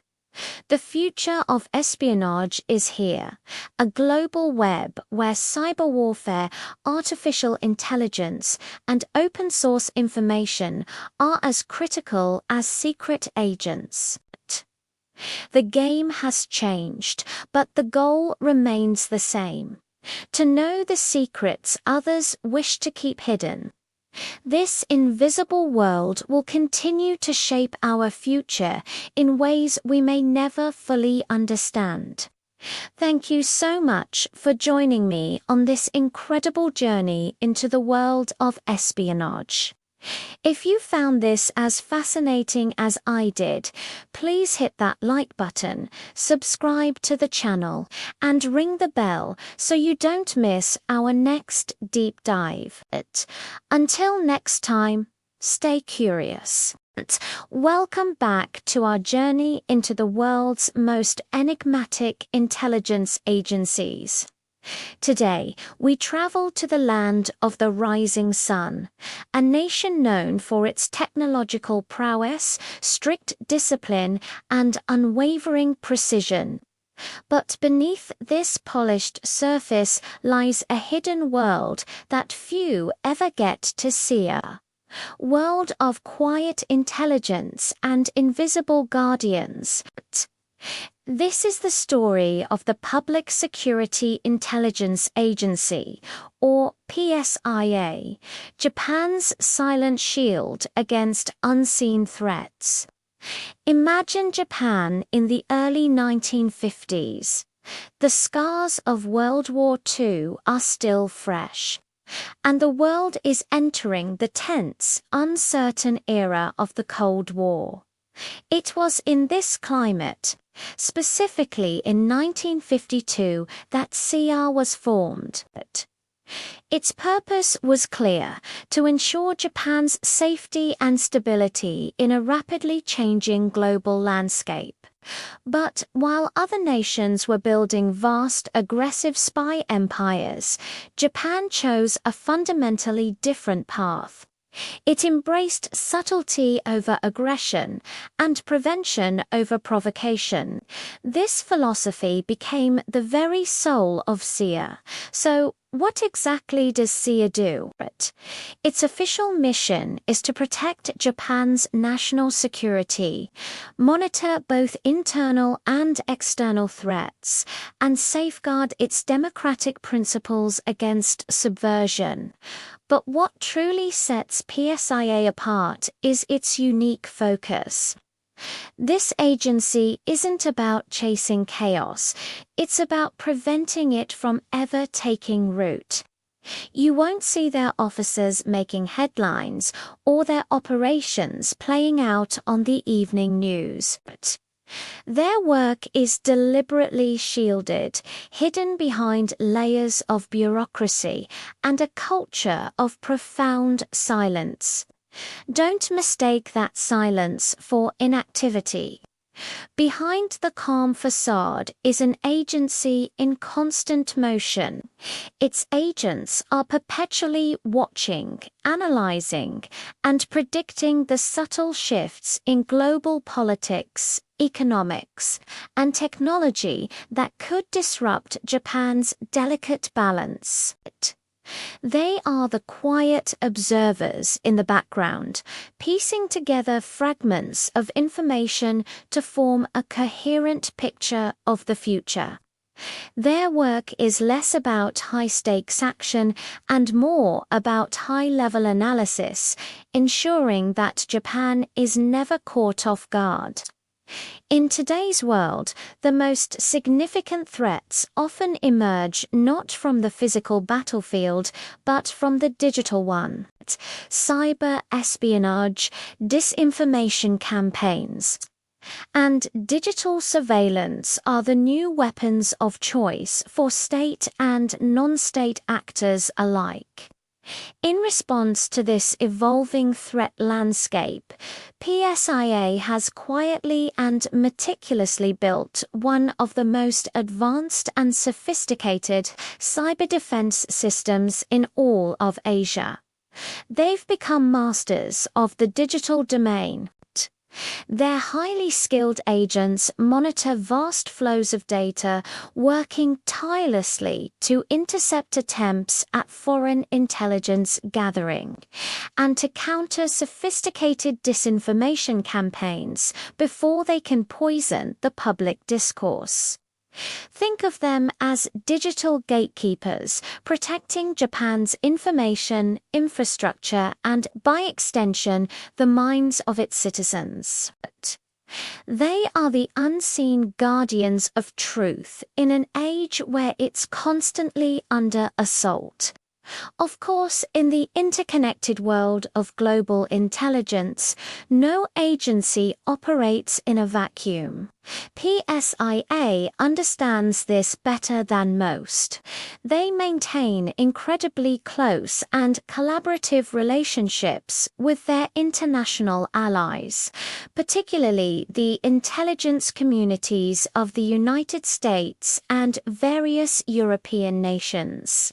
The future of espionage is here, a global web where cyber warfare, artificial intelligence, and open-source information are as critical as secret agents. The game has changed, but the goal remains the same: to know the secrets others wish to keep hidden. This invisible world will continue to shape our future in ways we may never fully understand. Thank you so much for joining me on this incredible journey into the world of espionage. If you found this as fascinating as I did, please hit that like button, subscribe to the channel, and ring the bell so you don't miss our next deep dive. Until next time, stay curious. Welcome back to our journey into the world's most enigmatic intelligence agencies. Today, we travel to the land of the rising sun, a nation known for its technological prowess, strict discipline, and unwavering precision. But beneath this polished surface lies a hidden world that few ever get to see. A world of quiet intelligence and invisible guardians. This is the story of the Public Security Intelligence Agency, or PSIA, Japan's silent shield against unseen threats. Imagine Japan in the early 1950s. The scars of World War II are still fresh, and the world is entering the tense, uncertain era of the Cold War. It was in this climate Specifically in 1952 that CIA was formed. Its purpose was clear: to ensure Japan's safety and stability in a rapidly changing global landscape. But while other nations were building vast, aggressive spy empires, Japan chose a fundamentally different path. It embraced subtlety over aggression and prevention over provocation. This philosophy became the very soul of CIA. So, what exactly does CIA do? Its official mission is to protect Japan's national security, monitor both internal and external threats, and safeguard its democratic principles against subversion. But what truly sets PSIA apart is its unique focus. This agency isn't about chasing chaos, it's about preventing it from ever taking root. You won't see their officers making headlines or their operations playing out on the evening news. Their work is deliberately shielded, hidden behind layers of bureaucracy and a culture of profound silence. Don't mistake that silence for inactivity. Behind the calm facade is an agency in constant motion. Its agents are perpetually watching, analyzing, and predicting the subtle shifts in global politics, economics, and technology that could disrupt Japan's delicate balance. They are the quiet observers in the background, piecing together fragments of information to form a coherent picture of the future. Their work is less about high-stakes action and more about high-level analysis, ensuring that Japan is never caught off guard. In today's world, the most significant threats often emerge not from the physical battlefield, but from the digital one. Cyber espionage, disinformation campaigns, and digital surveillance are the new weapons of choice for state and non-state actors alike. In response to this evolving threat landscape, PSIA has quietly and meticulously built one of the most advanced and sophisticated cyber defense systems in all of Asia. They've become masters of the digital domain. Their highly skilled agents monitor vast flows of data, working tirelessly to intercept attempts at foreign intelligence gathering, and to counter sophisticated disinformation campaigns before they can poison the public discourse. Think of them as digital gatekeepers, protecting Japan's information, infrastructure, and, by extension, the minds of its citizens. They are the unseen guardians of truth in an age where it's constantly under assault. Of course, in the interconnected world of global intelligence, no agency operates in a vacuum. PSIA understands this better than most. They maintain incredibly close and collaborative relationships with their international allies, particularly the intelligence communities of the United States and various European nations.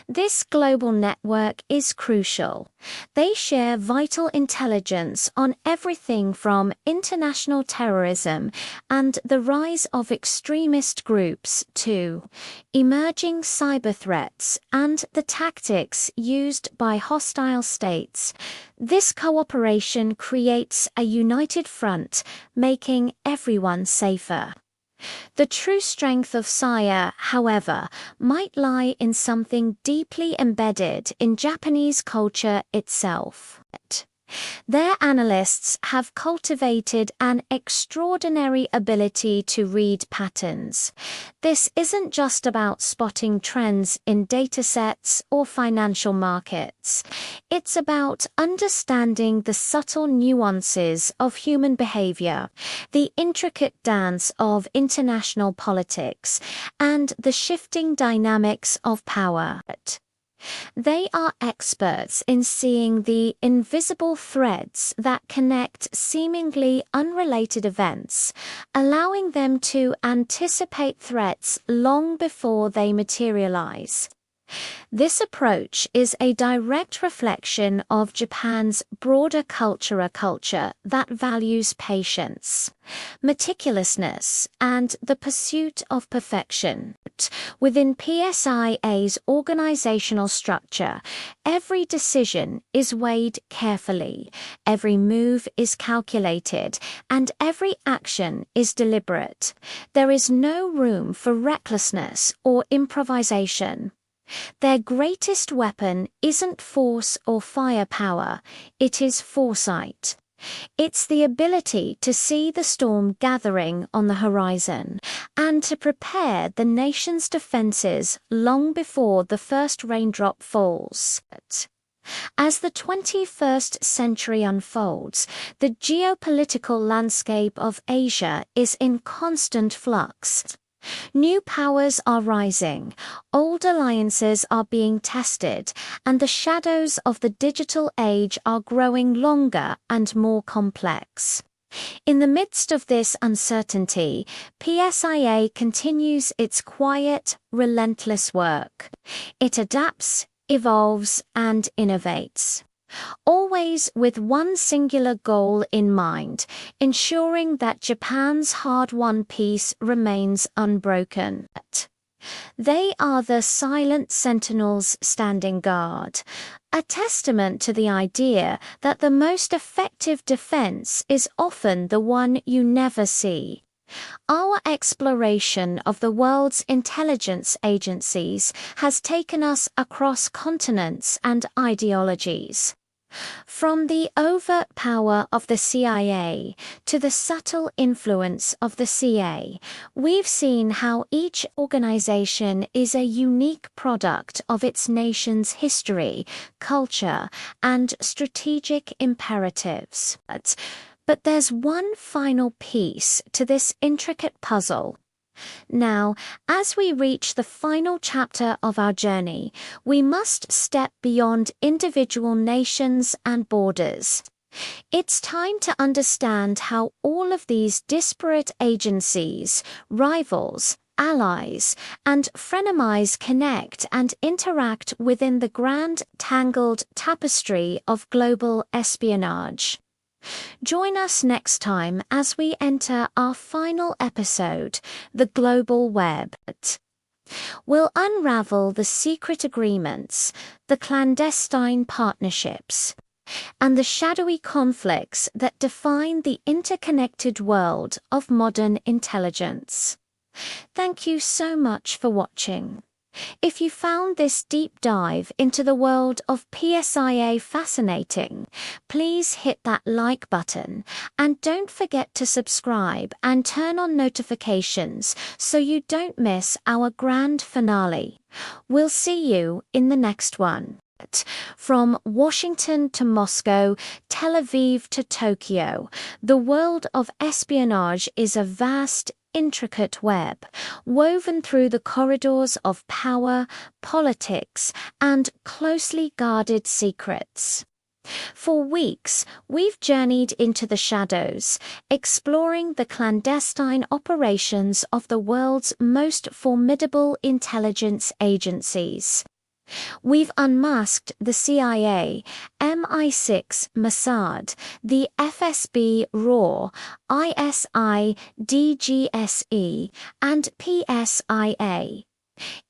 This global network is crucial. They share vital intelligence on everything from international terrorism and the rise of extremist groups to emerging cyber threats and the tactics used by hostile states. This cooperation creates a united front, making everyone safer. The true strength of CIA, however, might lie in something deeply embedded in Japanese culture itself. Their analysts have cultivated an extraordinary ability to read patterns. This isn't just about spotting trends in datasets or financial markets. It's about understanding the subtle nuances of human behavior, the intricate dance of international politics, and the shifting dynamics of power. They are experts in seeing the invisible threads that connect seemingly unrelated events, allowing them to anticipate threats long before they materialize. This approach is a direct reflection of Japan's broader culture that values patience, meticulousness, and the pursuit of perfection. Within PSIA's organizational structure, every decision is weighed carefully, every move is calculated, and every action is deliberate. There is no room for recklessness or improvisation. Their greatest weapon isn't force or firepower, it is foresight. It's the ability to see the storm gathering on the horizon and to prepare the nation's defenses long before the first raindrop falls. As the 21st century unfolds, the geopolitical landscape of Asia is in constant flux. New powers are rising, old alliances are being tested, and the shadows of the digital age are growing longer and more complex. In the midst of this uncertainty, PSIA continues its quiet, relentless work. It adapts, evolves, and innovates, always with one singular goal in mind, ensuring that Japan's hard-won peace remains unbroken. They are the silent sentinels standing guard, a testament to the idea that the most effective defense is often the one you never see. Our exploration of the world's intelligence agencies has taken us across continents and ideologies. From the overt power of the CIA to the subtle influence of the CA, we've seen how each organization is a unique product of its nation's history, culture, and strategic imperatives. But there's one final piece to this intricate puzzle. Now, as we reach the final chapter of our journey, we must step beyond individual nations and borders. It's time to understand how all of these disparate agencies, rivals, allies, and frenemies connect and interact within the grand, tangled tapestry of global espionage. Join us next time as we enter our final episode, The Global Web. We'll unravel the secret agreements, the clandestine partnerships, and the shadowy conflicts that define the interconnected world of modern intelligence. Thank you so much for watching. If you found this deep dive into the world of PSIA fascinating, please hit that like button and don't forget to subscribe and turn on notifications so you don't miss our grand finale. We'll see you in the next one. From Washington to Moscow, Tel Aviv to Tokyo, the world of espionage is a vast, intricate web, woven through the corridors of power, politics, and closely guarded secrets. For weeks, we've journeyed into the shadows, exploring the clandestine operations of the world's most formidable intelligence agencies. We've unmasked the CIA, MI6 Mossad, the FSB RAW, ISI DGSE, and PSIA.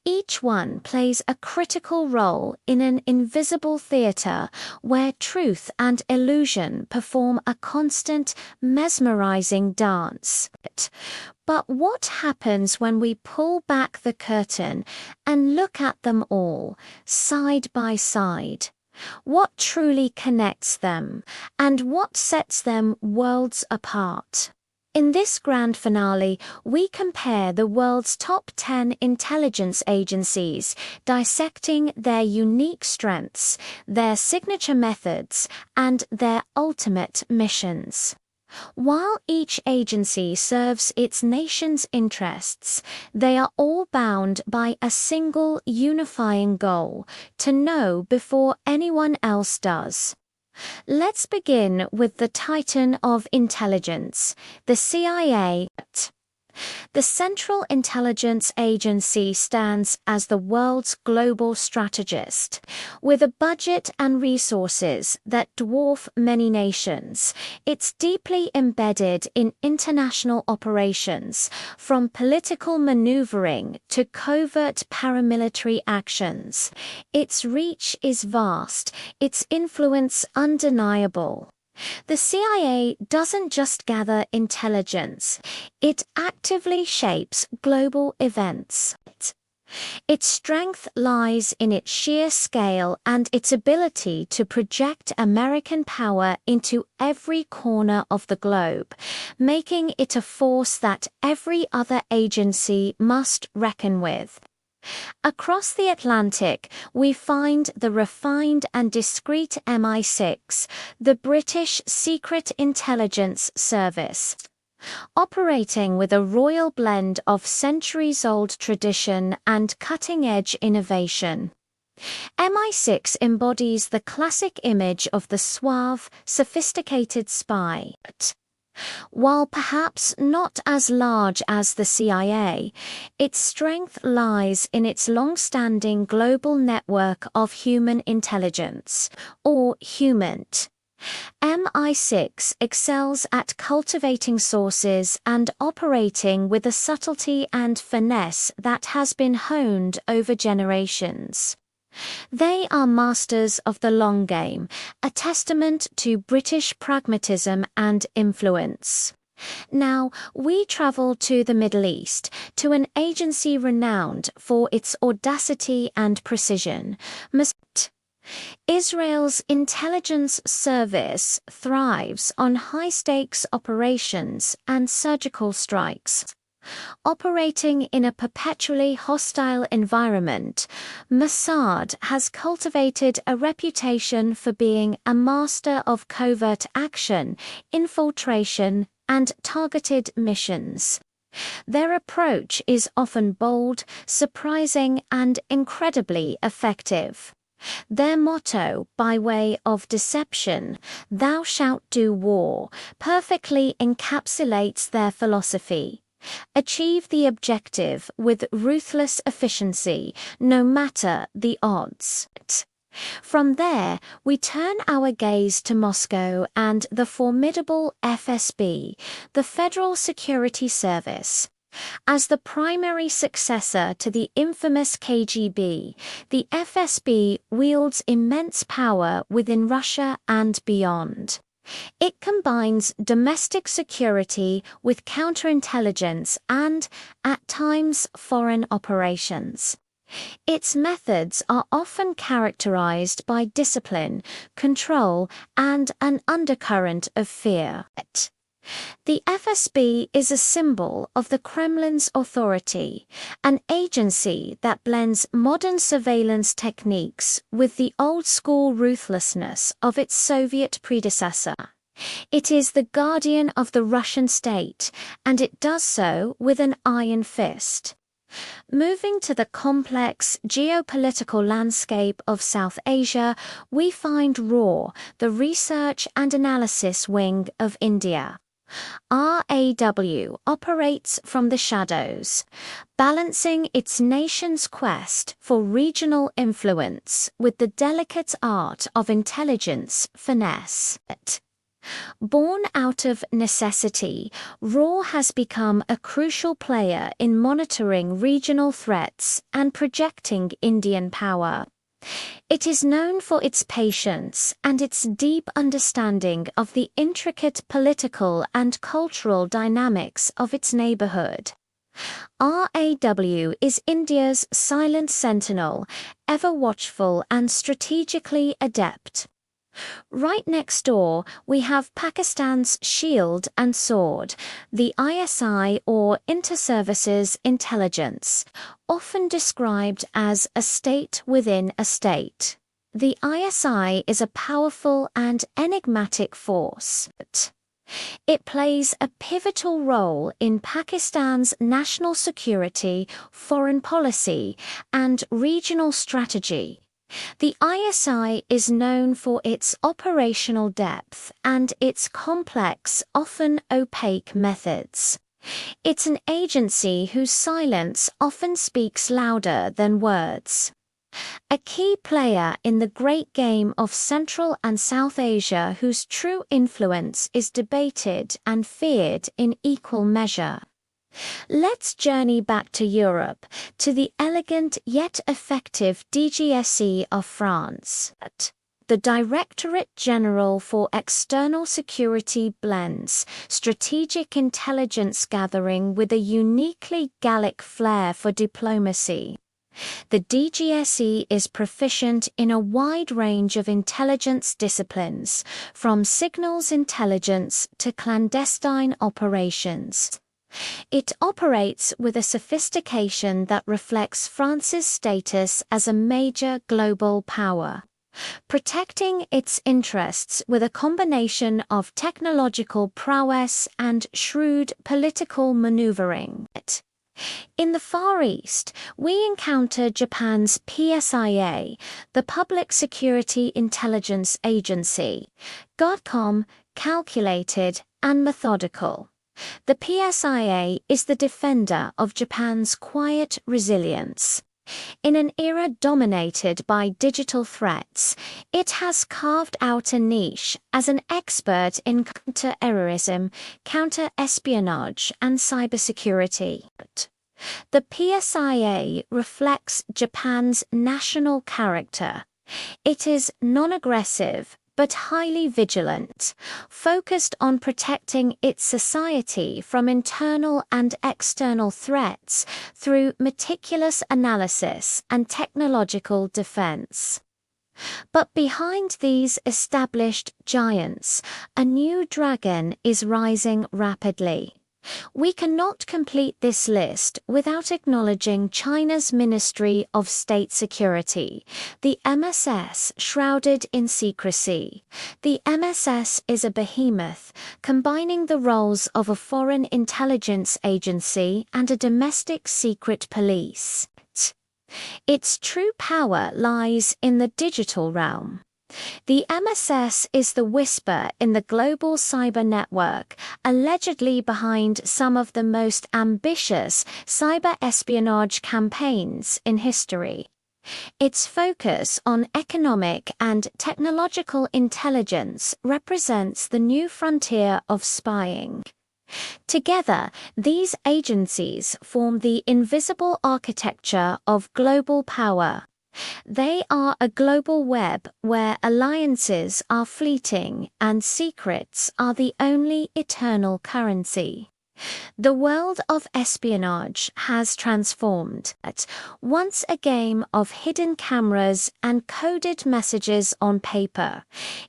Each one plays a critical role in an invisible theater where truth and illusion perform a constant, mesmerizing dance. But what happens when we pull back the curtain and look at them all, side by side? What truly connects them, and what sets them worlds apart? In this grand finale, we compare the world's top 10 intelligence agencies, dissecting their unique strengths, their signature methods, and their ultimate missions. While each agency serves its nation's interests, they are all bound by a single unifying goal: to know before anyone else does. Let's begin with the titan of intelligence, the CIA. The Central Intelligence Agency stands as the world's global strategist. With a budget and resources that dwarf many nations, it's deeply embedded in international operations, from political maneuvering to covert paramilitary actions. Its reach is vast, its influence undeniable. The CIA doesn't just gather intelligence, it actively shapes global events. Its strength lies in its sheer scale and its ability to project American power into every corner of the globe, making it a force that every other agency must reckon with. Across the Atlantic, we find the refined and discreet MI6, the British Secret Intelligence Service. Operating with a royal blend of centuries-old tradition and cutting-edge innovation, MI6 embodies the classic image of the suave, sophisticated spy. While perhaps not as large as the CIA, its strength lies in its long-standing global network of human intelligence, or HUMINT. MI6 excels at cultivating sources and operating with a subtlety and finesse that has been honed over generations. They are masters of the long game, a testament to British pragmatism and influence. Now, we travel to the Middle East, to an agency renowned for its audacity and precision, Mossad. Israel's intelligence service thrives on high-stakes operations and surgical strikes. Operating in a perpetually hostile environment, Mossad has cultivated a reputation for being a master of covert action, infiltration, and targeted missions. Their approach is often bold, surprising, and incredibly effective. Their motto, by way of deception, "Thou shalt do war," perfectly encapsulates their philosophy. Achieve the objective with ruthless efficiency, no matter the odds. From there, we turn our gaze to Moscow and the formidable FSB, the Federal Security Service. As the primary successor to the infamous KGB, the FSB wields immense power within Russia and beyond. It combines domestic security with counterintelligence and, at times, foreign operations. Its methods are often characterized by discipline, control, and an undercurrent of fear. The FSB is a symbol of the Kremlin's authority, an agency that blends modern surveillance techniques with the old-school ruthlessness of its Soviet predecessor. It is the guardian of the Russian state, and it does so with an iron fist. Moving to the complex geopolitical landscape of South Asia, we find RAW, the Research and Analysis Wing of India. RAW operates from the shadows, balancing its nation's quest for regional influence with the delicate art of intelligence finesse. Born out of necessity, RAW has become a crucial player in monitoring regional threats and projecting Indian power. It is known for its patience and its deep understanding of the intricate political and cultural dynamics of its neighborhood. RAW is India's silent sentinel, ever watchful and strategically adept. Right next door, we have Pakistan's shield and sword, the ISI or Inter-Services Intelligence, often described as a state within a state. The ISI is a powerful and enigmatic force. It plays a pivotal role in Pakistan's national security, foreign policy, and regional strategy. The ISI is known for its operational depth and its complex, often opaque methods. It's an agency whose silence often speaks louder than words. A key player in the great game of Central and South Asia whose true influence is debated and feared in equal measure. Let's journey back to Europe, to the elegant yet effective DGSE of France. The Directorate General for External Security blends strategic intelligence gathering with a uniquely Gallic flair for diplomacy. The DGSE is proficient in a wide range of intelligence disciplines, from signals intelligence to clandestine operations. It operates with a sophistication that reflects France's status as a major global power, protecting its interests with a combination of technological prowess and shrewd political maneuvering. In the Far East, we encounter Japan's PSIA, the Public Security Intelligence Agency, GOTCOM, calculated and methodical. The PSIA is the defender of Japan's quiet resilience. In an era dominated by digital threats, it has carved out a niche as an expert in counter-terrorism, counter-espionage, and cybersecurity. The PSIA reflects Japan's national character. It is non-aggressive, but highly vigilant, focused on protecting its society from internal and external threats through meticulous analysis and technological defense. But behind these established giants, a new dragon is rising rapidly. We cannot complete this list without acknowledging China's Ministry of State Security, the MSS, shrouded in secrecy. The MSS is a behemoth, combining the roles of a foreign intelligence agency and a domestic secret police. Its true power lies in the digital realm. The MSS is the whisper in the global cyber network, allegedly behind some of the most ambitious cyber espionage campaigns in history. Its focus on economic and technological intelligence represents the new frontier of spying. Together, these agencies form the invisible architecture of global power. They are a global web where alliances are fleeting and secrets are the only eternal currency. The world of espionage has transformed. Once a game of hidden cameras and coded messages on paper,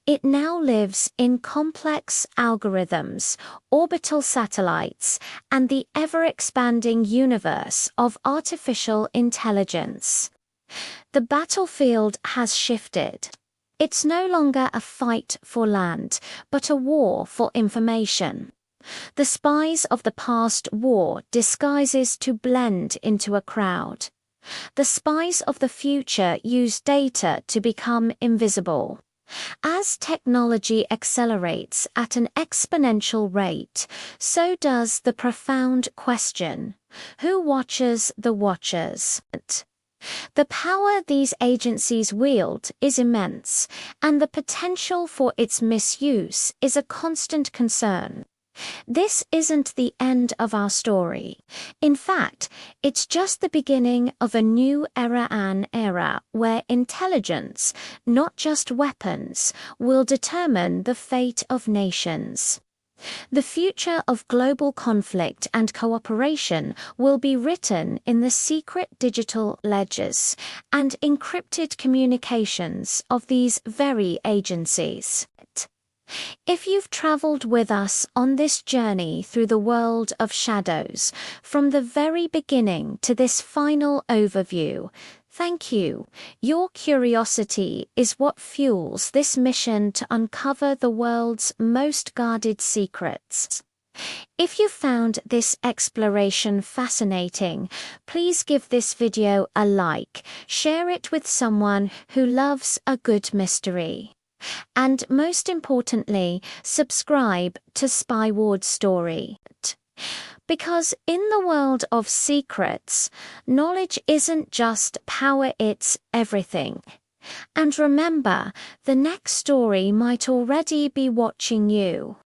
it now lives in complex algorithms, orbital satellites, and the ever-expanding universe of artificial intelligence. The battlefield has shifted. It's no longer a fight for land, but a war for information. The spies of the past wore disguises to blend into a crowd. The spies of the future use data to become invisible. As technology accelerates at an exponential rate, so does the profound question: who watches the watchers? The power these agencies wield is immense, and the potential for its misuse is a constant concern. This isn't the end of our story. In fact, it's just the beginning of a new era where intelligence, not just weapons, will determine the fate of nations. The future of global conflict and cooperation will be written in the secret digital ledgers and encrypted communications of these very agencies. If you've traveled with us on this journey through the world of shadows, from the very beginning to this final overview, thank you. Your curiosity is what fuels this mission to uncover the world's most guarded secrets. If you found this exploration fascinating, please give this video a like, share it with someone who loves a good mystery. And most importantly, subscribe to Spyward Story. Because in the world of secrets, knowledge isn't just power, it's everything. And remember, the next story might already be watching you.